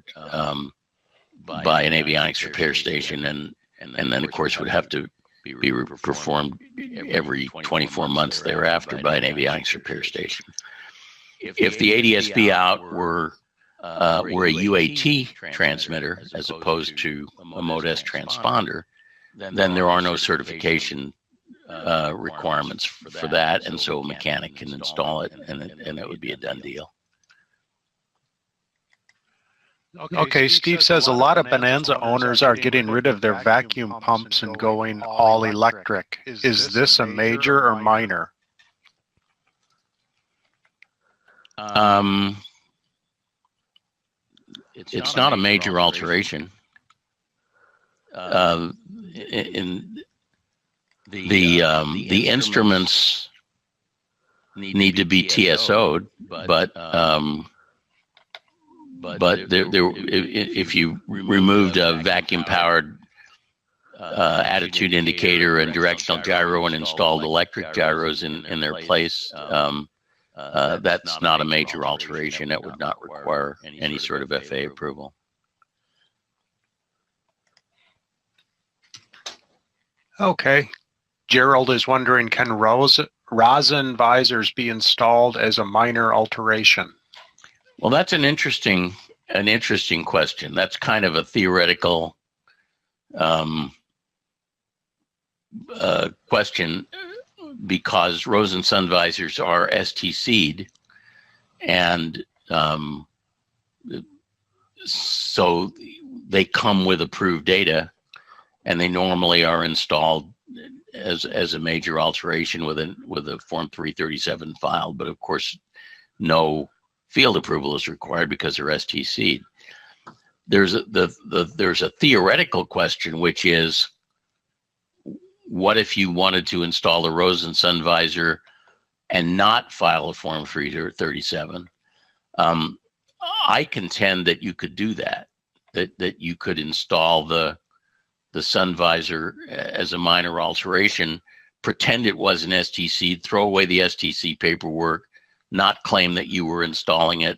Speaker 2: by an avionics repair station, and then of course would have to be performed every 24 months thereafter by an avionics repair station. If the ADS-B out were a UAT transmitter as opposed to a Mode S transponder, then there are no certification requirements for that, and so a mechanic can install it, and it would be a done deal.
Speaker 1: Okay, Steve says a lot of Bonanza owners are getting rid of their vacuum pumps and going all electric. Is this a major or minor?
Speaker 2: It's not a major alteration. In the instruments need to be TSO'd, but if you removed a vacuum-powered attitude indicator and directional gyro and installed electric gyros in their place, that's not a major alteration. That would not require any sort of FAA approval.
Speaker 1: Okay. Gerald is wondering, can rosin visors be installed as a minor alteration?
Speaker 2: Well, that's an interesting question. That's kind of a theoretical question, because rosin sun visors are STC'd, and so they come with approved data, and they normally are installed as a major alteration with a Form 337 filed. But of course, no field approval is required because they're STC'd. There's a theoretical question, which is, what if you wanted to install a rosin sun visor and not file a Form 337? I contend that you could do that you could install the sun visor as a minor alteration, pretend it was an STC, throw away the STC paperwork, not claim that you were installing it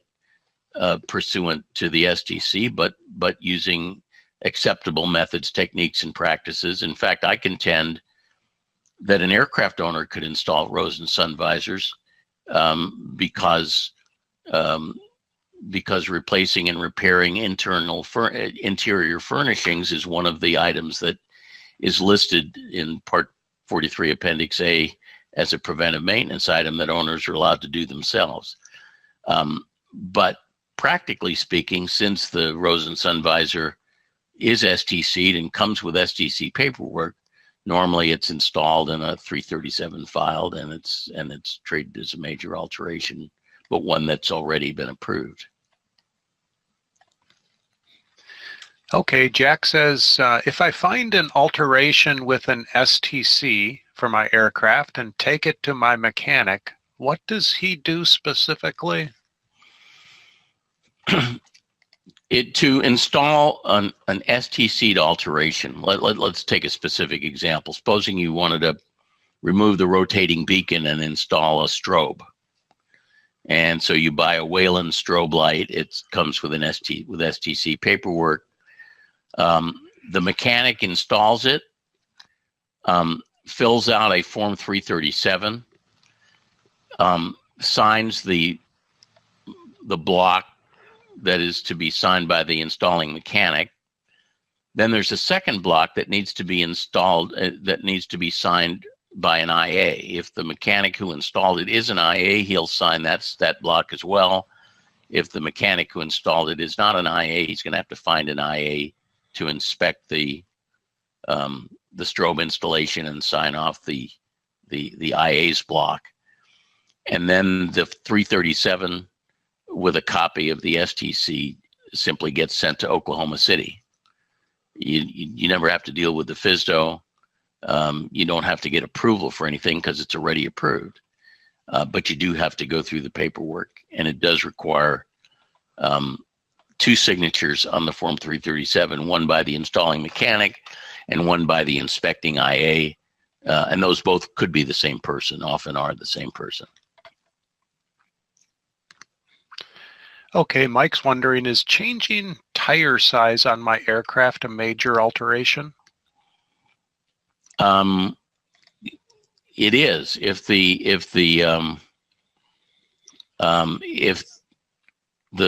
Speaker 2: pursuant to the STC, but using acceptable methods, techniques, and practices. In fact, I contend that an aircraft owner could install rosin sun visors because replacing and repairing interior furnishings is one of the items that is listed in Part 43 Appendix A as a preventive maintenance item that owners are allowed to do themselves. But practically speaking, since the rosin sun visor is STC'd and comes with STC paperwork, normally it's installed in a 337 filed, and it's treated as a major alteration, but one that's already been approved.
Speaker 1: Okay, Jack says, if I find an alteration with an STC for my aircraft and take it to my mechanic, what does he do specifically?
Speaker 2: To install an STC'd alteration, let's take a specific example. Supposing you wanted to remove the rotating beacon and install a strobe. And so you buy a Whalen strobe light. It comes with STC paperwork. The mechanic installs it, fills out a Form 337, signs the block that is to be signed by the installing mechanic. Then there's a second block that needs to be installed, that needs to be signed by an IA. If the mechanic who installed it is an IA, he'll sign that block as well. If the mechanic who installed it is not an IA, he's going to have to find an IA to inspect the strobe installation and sign off the IA's block. And then the 337 with a copy of the STC simply gets sent to Oklahoma City. You never have to deal with the FSDO. You don't have to get approval for anything because it's already approved. But you do have to go through the paperwork, and it does require two signatures on the Form 337, one by the installing mechanic and one by the inspecting IA. And those both could be the same person, often are the same person.
Speaker 1: Okay, Mike's wondering, is changing tire size on my aircraft a major alteration?
Speaker 2: It is. If the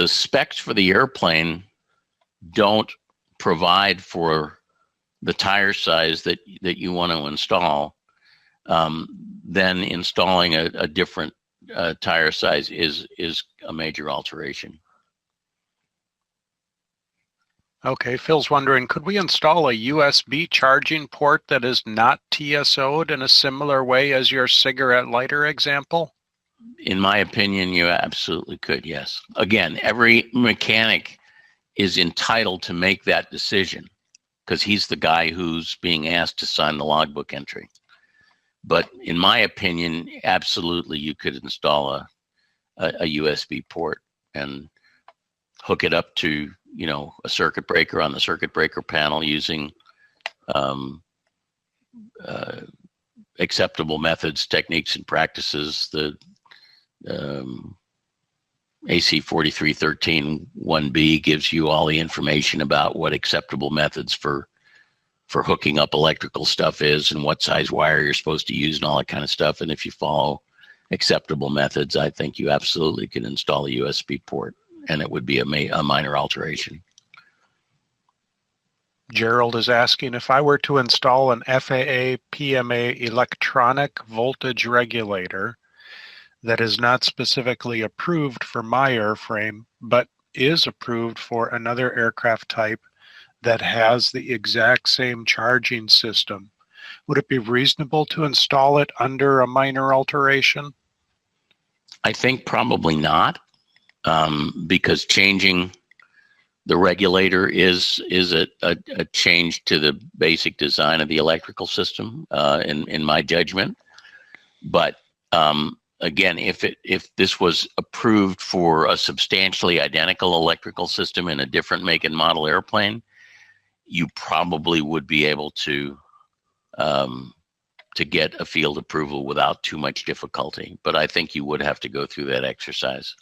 Speaker 2: specs for the airplane don't provide for the tire size that you want to install, then installing a different tire size is a major alteration.
Speaker 1: Okay, Phil's wondering, could we install a USB charging port that is not TSO'd in a similar way as your cigarette lighter example?
Speaker 2: In my opinion, you absolutely could, yes. Again, every mechanic is entitled to make that decision because he's the guy who's being asked to sign the logbook entry. But in my opinion, absolutely, you could install a USB port and hook it up to, a circuit breaker on the circuit breaker panel using acceptable methods, techniques, and practices. The AC 4313 1B gives you all the information about what acceptable methods for hooking up electrical stuff is and what size wire you're supposed to use and all that kind of stuff. And if you follow acceptable methods, I think you absolutely can install a USB port, and it would be a minor alteration.
Speaker 1: Gerald is asking, if I were to install an FAA PMA electronic voltage regulator that is not specifically approved for my airframe, but is approved for another aircraft type that has the exact same charging system, would it be reasonable to install it under a minor alteration?
Speaker 2: I think probably not, because changing the regulator is a change to the basic design of the electrical system, in my judgment. But again, if this was approved for a substantially identical electrical system in a different make and model airplane, you probably would be able to get a field approval without too much difficulty. But I think you would have to go through that exercise.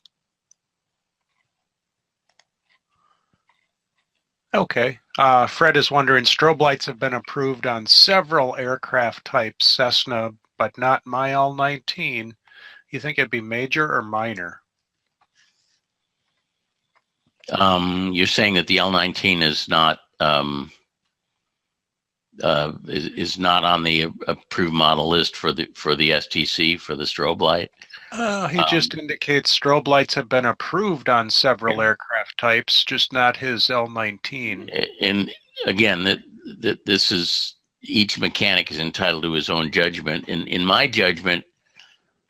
Speaker 1: Okay. Fred is wondering, strobe lights have been approved on several aircraft types, Cessna, but not my L-19. You think it'd be major or minor?
Speaker 2: You're saying that the L-19 is not is not on the approved model list for the STC for the strobe light.
Speaker 1: He just indicates strobe lights have been approved on several aircraft types, just not his L-19.
Speaker 2: And again, that this is, each mechanic is entitled to his own judgment. In my judgment,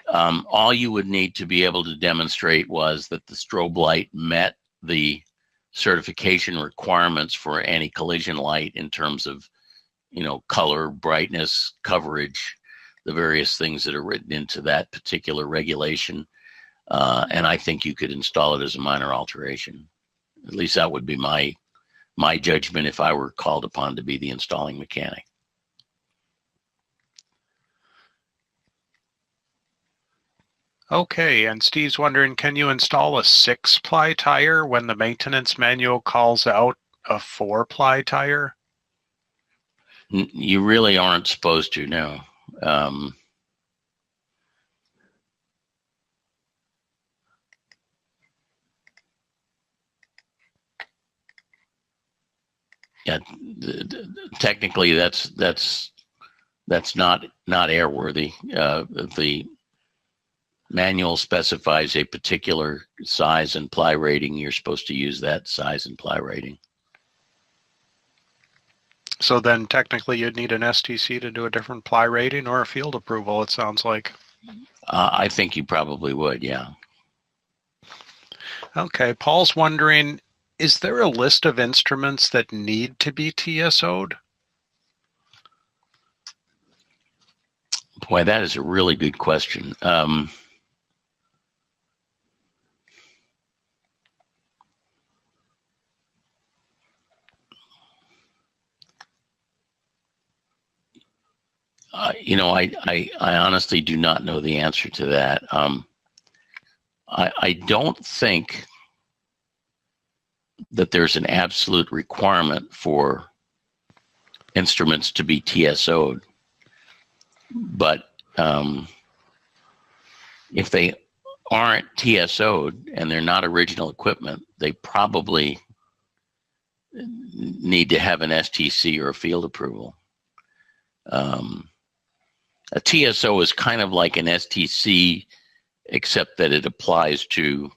Speaker 2: all you would need to be able to demonstrate was that the strobe light met the certification requirements for anti-collision light in terms of, color, brightness, coverage, the various things that are written into that particular regulation. And I think you could install it as a minor alteration. At least that would be my judgment if I were called upon to be the installing mechanic.
Speaker 1: Okay, and Steve's wondering, can you install a 6-ply tire when the maintenance manual calls out a 4-ply tire?
Speaker 2: You really aren't supposed to, no. Yeah, technically that's not airworthy. The manual specifies a particular size and ply rating. You're supposed to use that size and ply rating.
Speaker 1: So then technically you'd need an STC to do a different ply rating or a field approval, it sounds like.
Speaker 2: I think you probably would, yeah.
Speaker 1: Okay, Paul's wondering, is there a list of instruments that need to be TSO'd?
Speaker 2: Boy, that is a really good question. I honestly do not know the answer to that. I don't think that there's an absolute requirement for instruments to be TSO'd. But if they aren't TSO'd and they're not original equipment, they probably need to have an STC or a field approval. A TSO is kind of like an STC, except that it applies to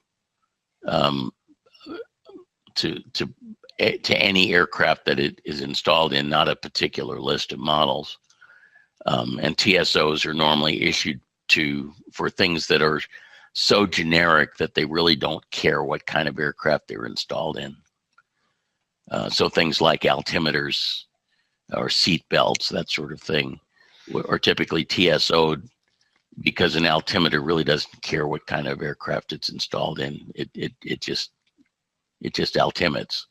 Speaker 2: to any aircraft that it is installed in, not a particular list of models. And TSOs are normally issued for things that are so generic that they really don't care what kind of aircraft they're installed in. So things like altimeters or seat belts, that sort of thing, are typically TSO'd because an altimeter really doesn't care what kind of aircraft it's installed in. It just altimetes.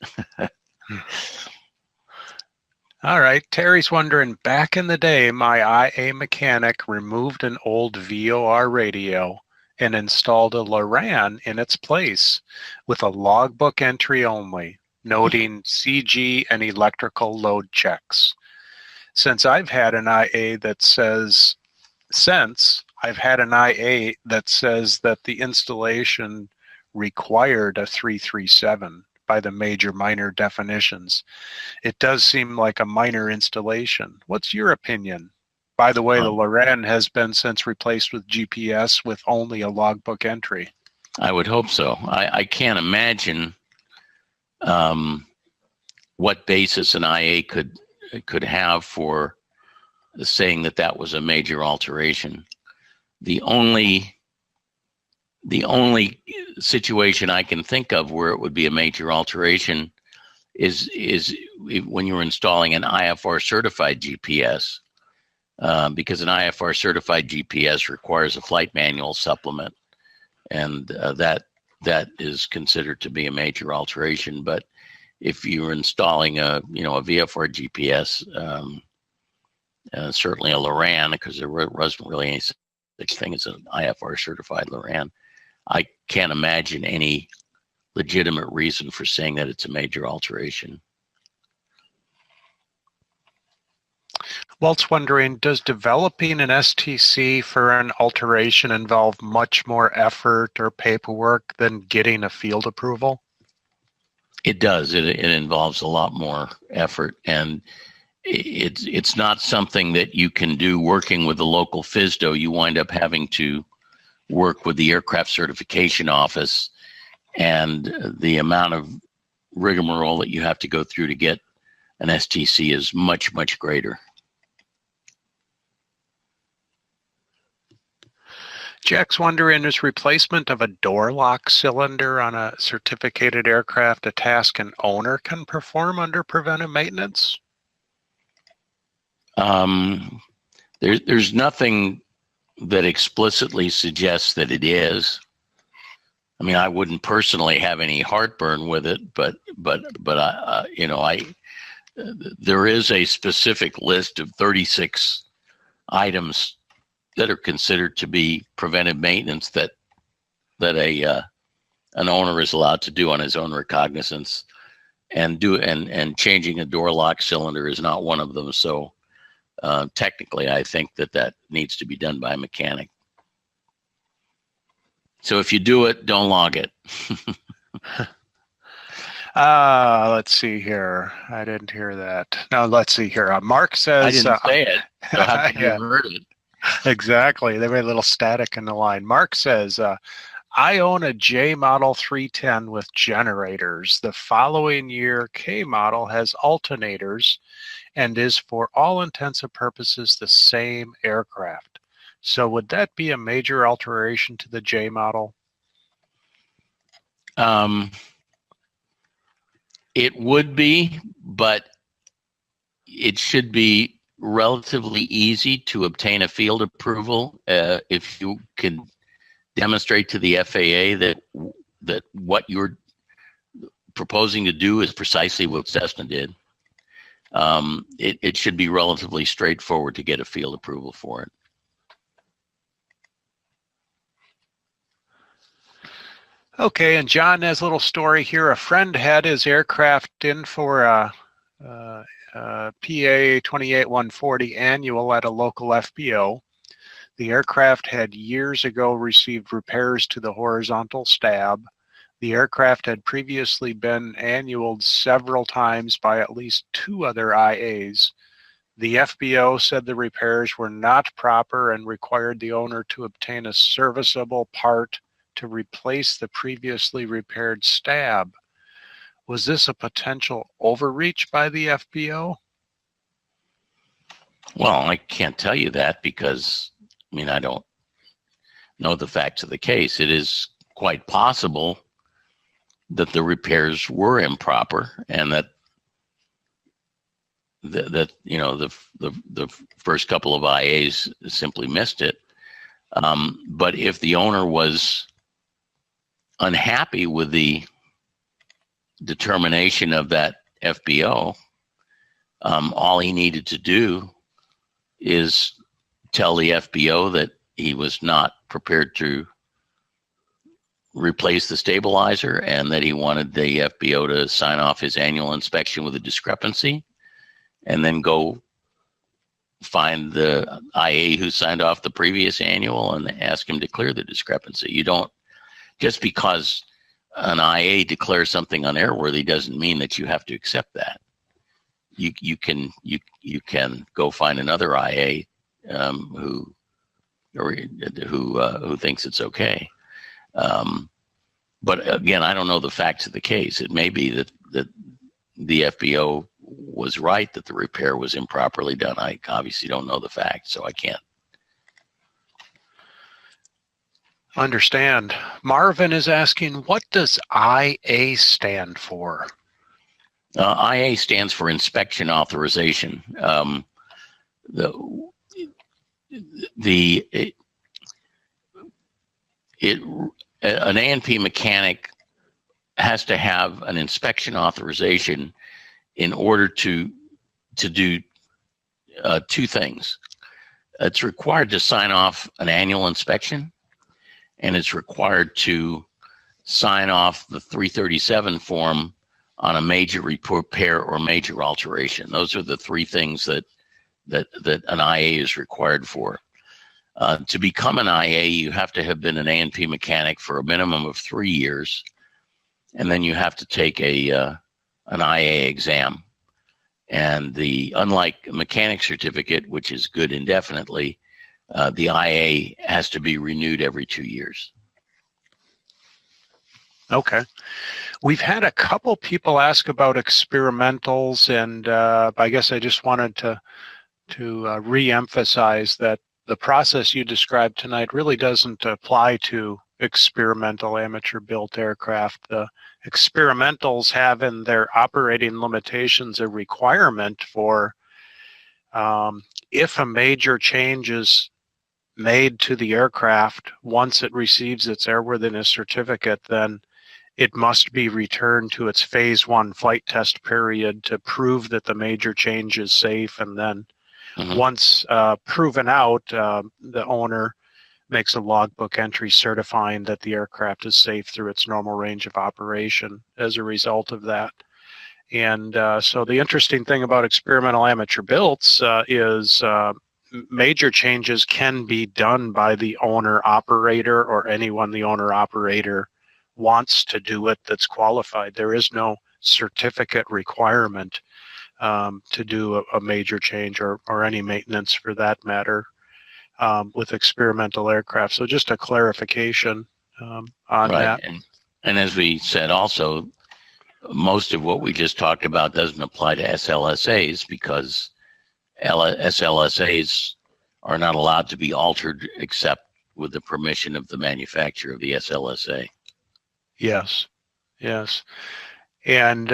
Speaker 1: All right. Terry's wondering, back in the day, my IA mechanic removed an old VOR radio and installed a Loran in its place with a logbook entry only, noting CG and electrical load checks. Since I've had an IA that says that the installation required a 337 by the major minor definitions. It does seem like a minor installation. What's your opinion? By the way, the Loran has been since replaced with GPS with only a logbook entry.
Speaker 2: I would hope so. I can't imagine what basis an IA could have for saying that was a major alteration. The only situation I can think of where it would be a major alteration is when you're installing an IFR certified GPS, because an IFR certified GPS requires a flight manual supplement, and that is considered to be a major alteration. But if you're installing a VFR GPS, certainly a Loran, because there wasn't really any such thing as an IFR certified Loran, I can't imagine any legitimate reason for saying that it's a major alteration.
Speaker 1: Walt's wondering, does developing an STC for an alteration involve much more effort or paperwork than getting a field approval?
Speaker 2: It does. It involves a lot more effort, and it's not something that you can do working with the local FSDO. You wind up having to work with the aircraft certification office, and the amount of rigmarole that you have to go through to get an STC is much, much greater.
Speaker 1: Jack's wondering, is replacement of a door lock cylinder on a certificated aircraft a task an owner can perform under preventive maintenance?
Speaker 2: There's nothing that explicitly suggests that it is. I mean, I wouldn't personally have any heartburn with it, but there is a specific list of 36 items that are considered to be preventive maintenance that an owner is allowed to do on his own recognizance, and changing a door lock cylinder is not one of them. So technically, I think that needs to be done by a mechanic. So if you do it, don't log it.
Speaker 1: Let's see here. I didn't hear that. No, let's see here. Mark says...
Speaker 2: I didn't say it. So how could you have heard it?
Speaker 1: Exactly. There was a little static in the line. Mark says, I own a J model 310 with generators. The following year K model has alternators and is for all intents and purposes the same aircraft. So would that be a major alteration to the J model?
Speaker 2: It would be, but it should be relatively easy to obtain a field approval if you can demonstrate to the FAA that what you're proposing to do is precisely what Cessna did. It should be relatively straightforward to get a field approval for it.
Speaker 1: Okay, and John has a little story here. A friend had his aircraft in for a PA 28140 annual at a local FBO. The aircraft had years ago received repairs to the horizontal stab. The aircraft had previously been annualed several times by at least 2 other IAs. The FBO said the repairs were not proper and required the owner to obtain a serviceable part to replace the previously repaired stab. Was this a potential overreach by the FBO?
Speaker 2: Well, I can't tell you that because, I mean, I don't know the facts of the case. It is quite possible that the repairs were improper and that you know the first couple of IAs simply missed it. But if the owner was unhappy with the determination of that FBO, all he needed to do is tell the FBO that he was not prepared to replace the stabilizer and that he wanted the FBO to sign off his annual inspection with a discrepancy, and then go find the IA who signed off the previous annual and ask him to clear the discrepancy. You don't, just because an IA declares something unairworthy doesn't mean that you have to accept that. You can go find another IA who thinks it's okay. But again, I don't know the facts of the case. It may be that the FBO was right that the repair was improperly done. I obviously don't know the facts, so I can't.
Speaker 1: Understand. Marvin is asking, what does IA stand for?
Speaker 2: IA stands for inspection authorization. An A&P mechanic has to have an inspection authorization in order to do two things. It's required to sign off an annual inspection, and it's required to sign off the 337 form on a major repair or major alteration. Those are the three things that an IA is required for. To become an IA, you have to have been an A&P mechanic for a minimum of 3 years, and then you have to take an IA exam. And unlike a mechanic certificate, which is good indefinitely, the IA has to be renewed every 2 years.
Speaker 1: Okay. We've had a couple people ask about experimentals, and I guess I just wanted to re-emphasize that the process you described tonight really doesn't apply to experimental amateur-built aircraft. The experimentals have in their operating limitations a requirement for if a major change is made to the aircraft once it receives its airworthiness certificate, then it must be returned to its phase 1 flight test period to prove that the major change is safe. And then once proven out, the owner makes a logbook entry certifying that the aircraft is safe through its normal range of operation as a result of that. And so the interesting thing about experimental amateur builts is major changes can be done by the owner operator or anyone the owner operator wants to do it that's qualified. There is no certificate requirement to do a major change or any maintenance for that matter with experimental aircraft. So just a clarification on that.
Speaker 2: And as we said also, most of what we just talked about doesn't apply to SLSAs because SLSAs are not allowed to be altered except with the permission of the manufacturer of the SLSA.
Speaker 1: Yes. And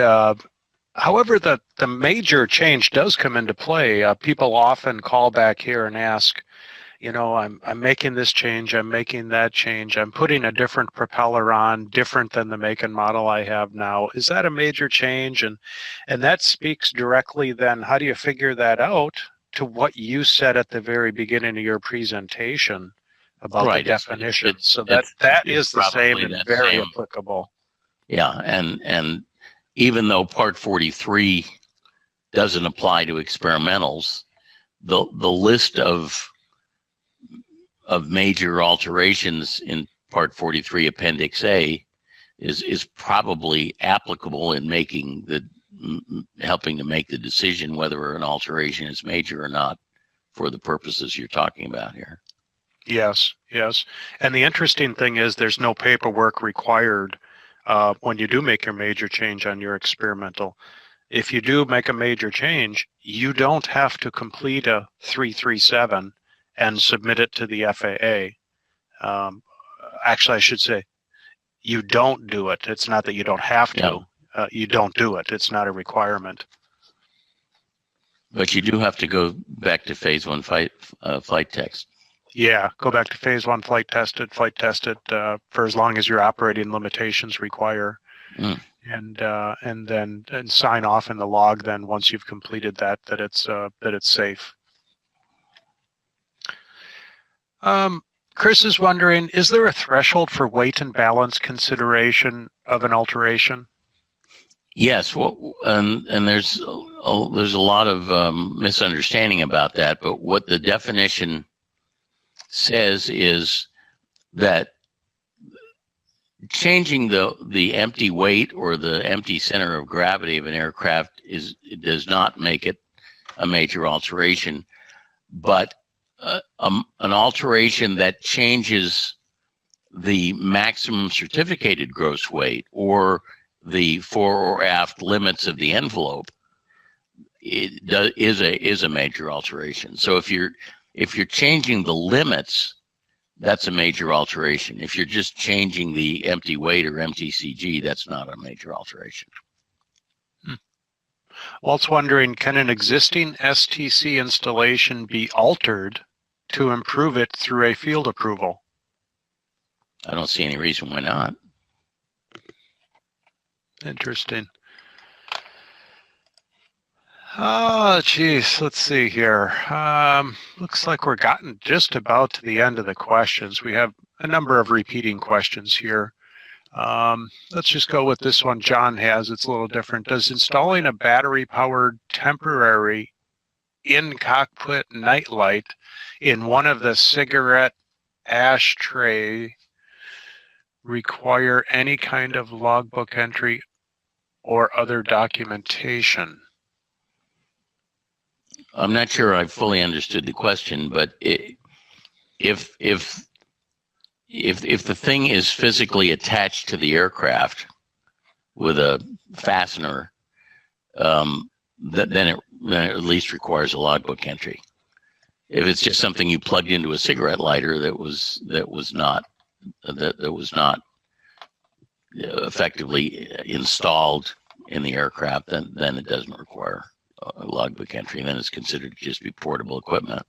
Speaker 1: however, the major change does come into play. People often call back here and ask, you know, I'm making this change, I'm making that change, I'm putting a different propeller on, different than the make and model I have now. Is that a major change? And that speaks directly then, how do you figure that out, to what you said at the very beginning of your presentation about the definition. So that is the same and very applicable.
Speaker 2: Yeah, and even though Part 43 doesn't apply to experimentals, the list of major alterations in Part 43 Appendix A is probably applicable in helping to make the decision whether an alteration is major or not for the purposes you're talking about here.
Speaker 1: Yes. And the interesting thing is there's no paperwork required when you do make your major change on your experimental. If you do make a major change, you don't have to complete a 337 and submit it to the FAA. Actually, I should say, you don't do it. It's not that you don't have to. You don't do it. It's not a requirement.
Speaker 2: But you do have to go back to phase one flight test.
Speaker 1: Yeah, go back to phase one, flight test it for as long as your operating limitations require, and then sign off in the log. Then once you've completed that it's safe. Chris is wondering, is there a threshold for weight and balance consideration of an alteration?
Speaker 2: Yes, well, and there's a lot of misunderstanding about that. But what the definition says is that changing the empty weight or the empty center of gravity of an aircraft does not make it a major alteration, but an alteration that changes the maximum certificated gross weight or the fore or aft limits of the envelope is a major alteration. So if you're changing the limits, that's a major alteration. If you're just changing the empty weight or MTCG, that's not a major alteration.
Speaker 1: Walt's wondering, can an existing STC installation be altered to improve it through a field approval?
Speaker 2: I don't see any reason why not.
Speaker 1: Interesting. Oh, geez, let's see here. Looks like we're gotten just about to the end of the questions. We have a number of repeating questions here. Let's just go with this one John has. It's a little different. Does installing a battery-powered temporary in-cockpit nightlight in one of the cigarette ashtray require any kind of logbook entry or other documentation?
Speaker 2: I'm not sure I fully understood the question, but if the thing is physically attached to the aircraft with a fastener, then it at least requires a logbook entry. If it's just something you plugged into a cigarette lighter that was not effectively installed in the aircraft, then it doesn't require a logbook entry, and then it's considered to just be portable equipment.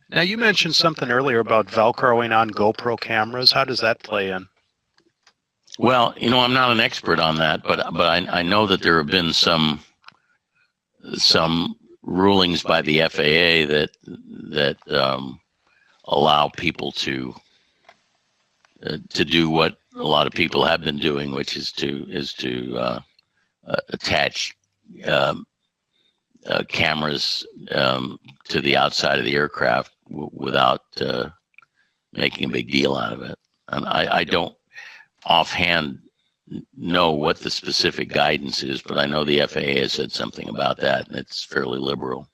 Speaker 1: Now, you mentioned something earlier about Velcroing on GoPro cameras. How does that play in?
Speaker 2: Well, I'm not an expert on that, but I know that there have been some rulings by the FAA that allow people to do what a lot of people have been doing, which is to attach cameras to the outside of the aircraft without making a big deal out of it. And I don't offhand know what the specific guidance is, but I know the FAA has said something about that, and it's fairly liberal.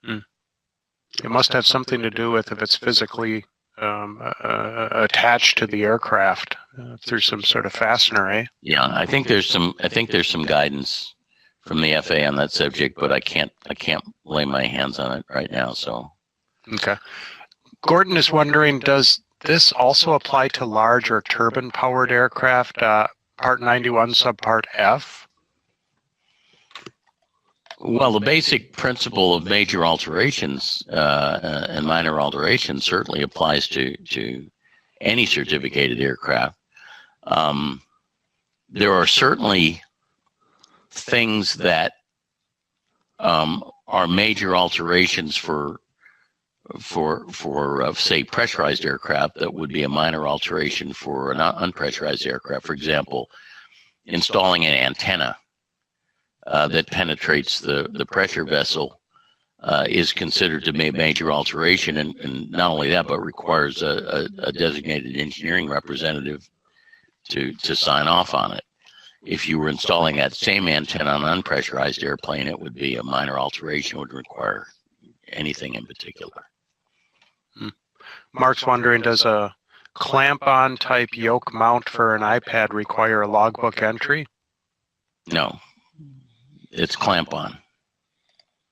Speaker 1: It must have something to do with if it's physically attached to the aircraft through some sort of fastener, eh?
Speaker 2: Yeah, I think there's some guidance from the FAA on that subject, but I can't lay my hands on it right now. So,
Speaker 1: okay. Gordon is wondering, does this also apply to large or turbine-powered aircraft? Part 91, subpart F.
Speaker 2: Well, the basic principle of major alterations and minor alterations certainly applies to any certificated aircraft. There are certainly things that are major alterations for say pressurized aircraft that would be a minor alteration for an unpressurized aircraft. For example, installing an antenna that penetrates the pressure vessel is considered to be a major alteration, and not only that, but requires a designated engineering representative to sign off on it. If you were installing that same antenna on an unpressurized airplane, it would be a minor alteration, would require anything in particular.
Speaker 1: Mark's wondering, does a clamp-on type yoke mount for an iPad require a logbook entry?
Speaker 2: No, it's clamp-on.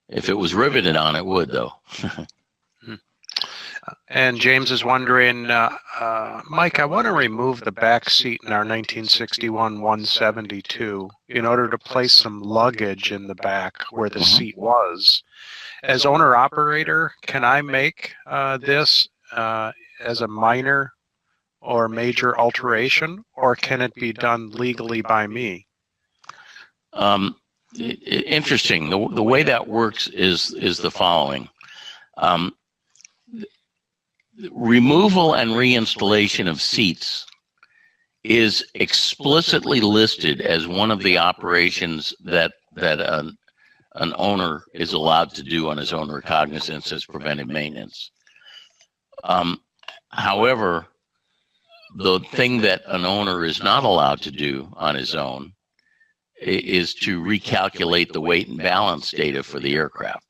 Speaker 2: If it was riveted on, it would, though.
Speaker 1: And James is wondering, Mike, I want to remove the back seat in our 1961 172 in order to place some luggage in the back where the seat was. As owner-operator, can I make this as a minor or major alteration, or can it be done legally by me?
Speaker 2: Interesting. The way that works is the following. Removal and reinstallation of seats is explicitly listed as one of the operations that an owner is allowed to do on his own recognizance as preventive maintenance. However, the thing that an owner is not allowed to do on his own is to recalculate the weight and balance data for the aircraft.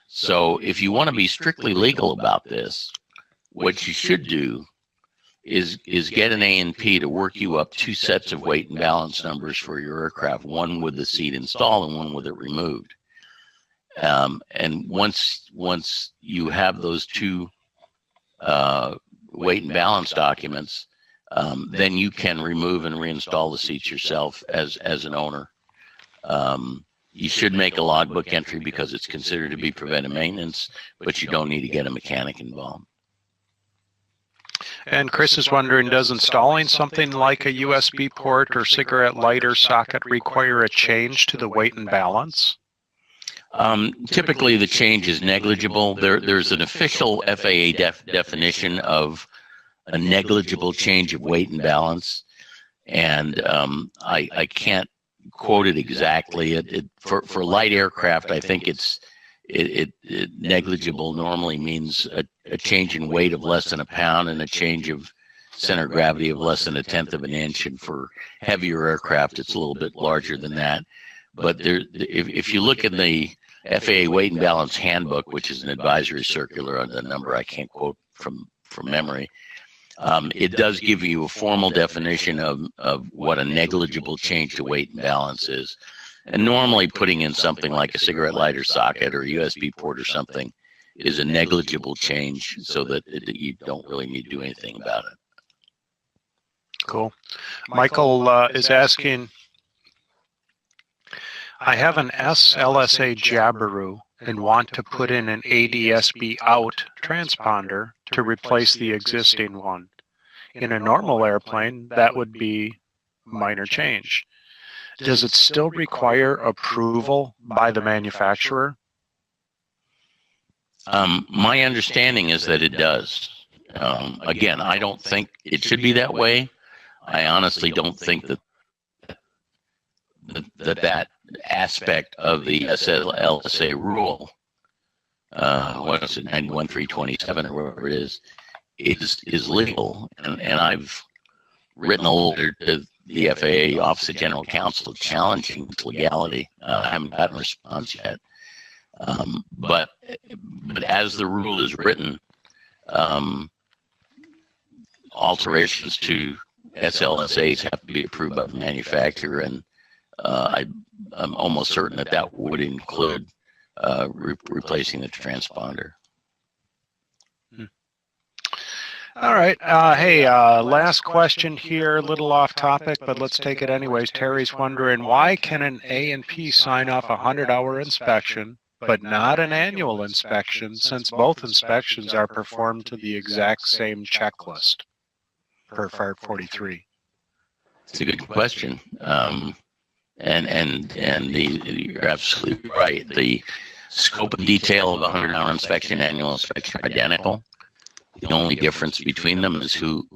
Speaker 2: So if you want to be strictly legal about this, what you should do is get an A&P to work you up two sets of weight and balance numbers for your aircraft, one with the seat installed and one with it removed. And once you have those two weight and balance documents, then you can remove and reinstall the seats yourself as an owner. You should make a logbook entry because it's considered to be preventive maintenance, but you don't need to get a mechanic involved.
Speaker 1: And Chris is wondering, does installing something like a USB port or cigarette lighter socket require a change to the weight and balance?
Speaker 2: Typically, the change is negligible. There's an official FAA definition of a negligible change of weight and balance, and I can't quote it exactly. For light aircraft, I think it negligible normally means a change in weight of less than a pound and a change of center of gravity of less than 1/10 of an inch. And for heavier aircraft, it's a little bit larger than that. But if you look in the FAA weight and balance handbook, which is an advisory circular on the number I can't quote from memory, it does give you a formal definition of what a negligible change to weight and balance is. And normally putting in something like a cigarette lighter socket or a USB port or something is a negligible change so that you don't really need to do anything about it.
Speaker 1: Cool. Michael is asking, I have an SLSA Jabiru and want to put in an ADSB out transponder to replace the existing one. In a normal airplane, that would be minor change. Does it still require approval by the manufacturer?
Speaker 2: My understanding is that it does. Again, I don't think it should be that way. I honestly don't think that aspect of the SLSA rule, what is it, 91.327 or whatever it is legal. And I've written a letter to the FAA Office of General Counsel challenging its legality. I haven't gotten a response yet. But as the rule is written, alterations to SLSAs have to be approved by the manufacturer, and I'm almost certain that would include replacing the transponder.
Speaker 1: All right. Hey, last question here, a little off topic, but let's take it anyways. Terry's wondering, why can an A&P sign off a 100-hour inspection, but not an annual inspection, since both inspections are performed to the exact same checklist per FAR 43?
Speaker 2: It's a good question. And you're absolutely right. The scope and detail of a 100-hour inspection, annual inspection are identical. The only difference between them is who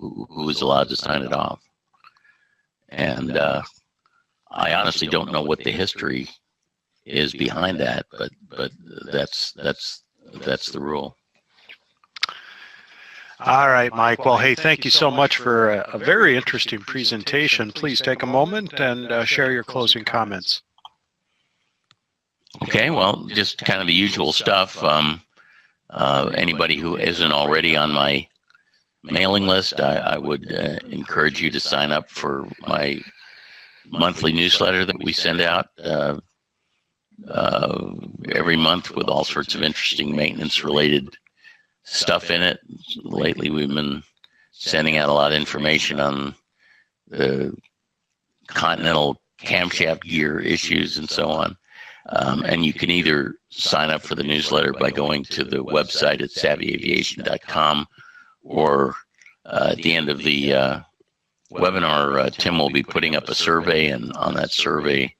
Speaker 2: is allowed to sign it off. And I honestly don't know what the history is behind that, but that's the rule.
Speaker 1: All right, Mike. Well, hey, thank you so much for a very interesting presentation. Please take a moment and share your closing comments.
Speaker 2: Okay, well, just kind of the usual stuff. Anybody who isn't already on my mailing list, I would encourage you to sign up for my monthly newsletter that we send out every month with all sorts of interesting maintenance-related stuff in it. Lately, we've been sending out a lot of information on the Continental camshaft gear issues and so on. And you can either sign up for the newsletter by going to the website at savvyaviation.com, or at the end of the webinar, Tim will be putting up a survey, and on that survey,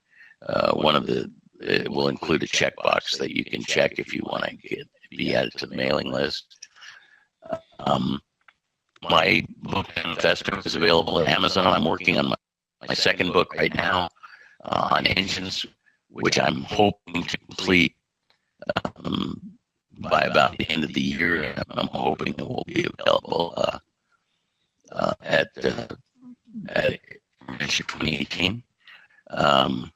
Speaker 2: it will include a checkbox that you can check if you want to be added to the mailing list. My book, Manifesto, is available at Amazon. I'm working on my second book right now on engines, which I'm hoping to complete by about the end of the year. I'm hoping it will be available at Aviation 2018. And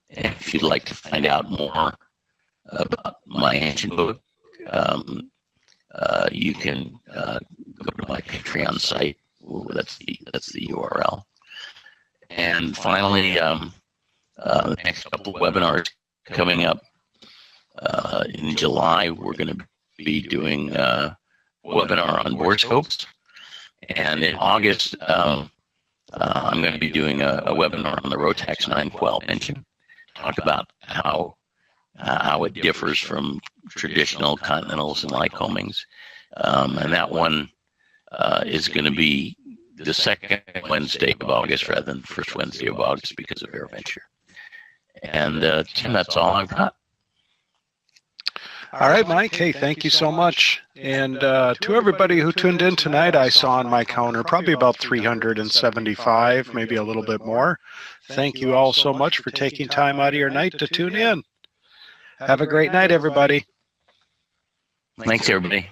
Speaker 2: if you'd like to find out more about my engine book, you can go to my Patreon site. That's the URL. And finally, the next couple of webinars coming up in July, we're going to be doing a webinar on bore scopes. And in August, I'm going to be doing a webinar on the Rotax 912 engine. Talk about how it differs from traditional Continentals and Lycomings. And that one is going to be the second Wednesday of August rather than the first Wednesday of August because of AirVenture. And Tim, that's all I've got.
Speaker 1: All right, Mike. Hey, thank you so much. And to everybody who tuned in tonight, I saw on my counter probably about 375, maybe a little bit more. Thank you all so much for taking time out of your night to tune in. Have a great night, everybody.
Speaker 2: Thanks, everybody.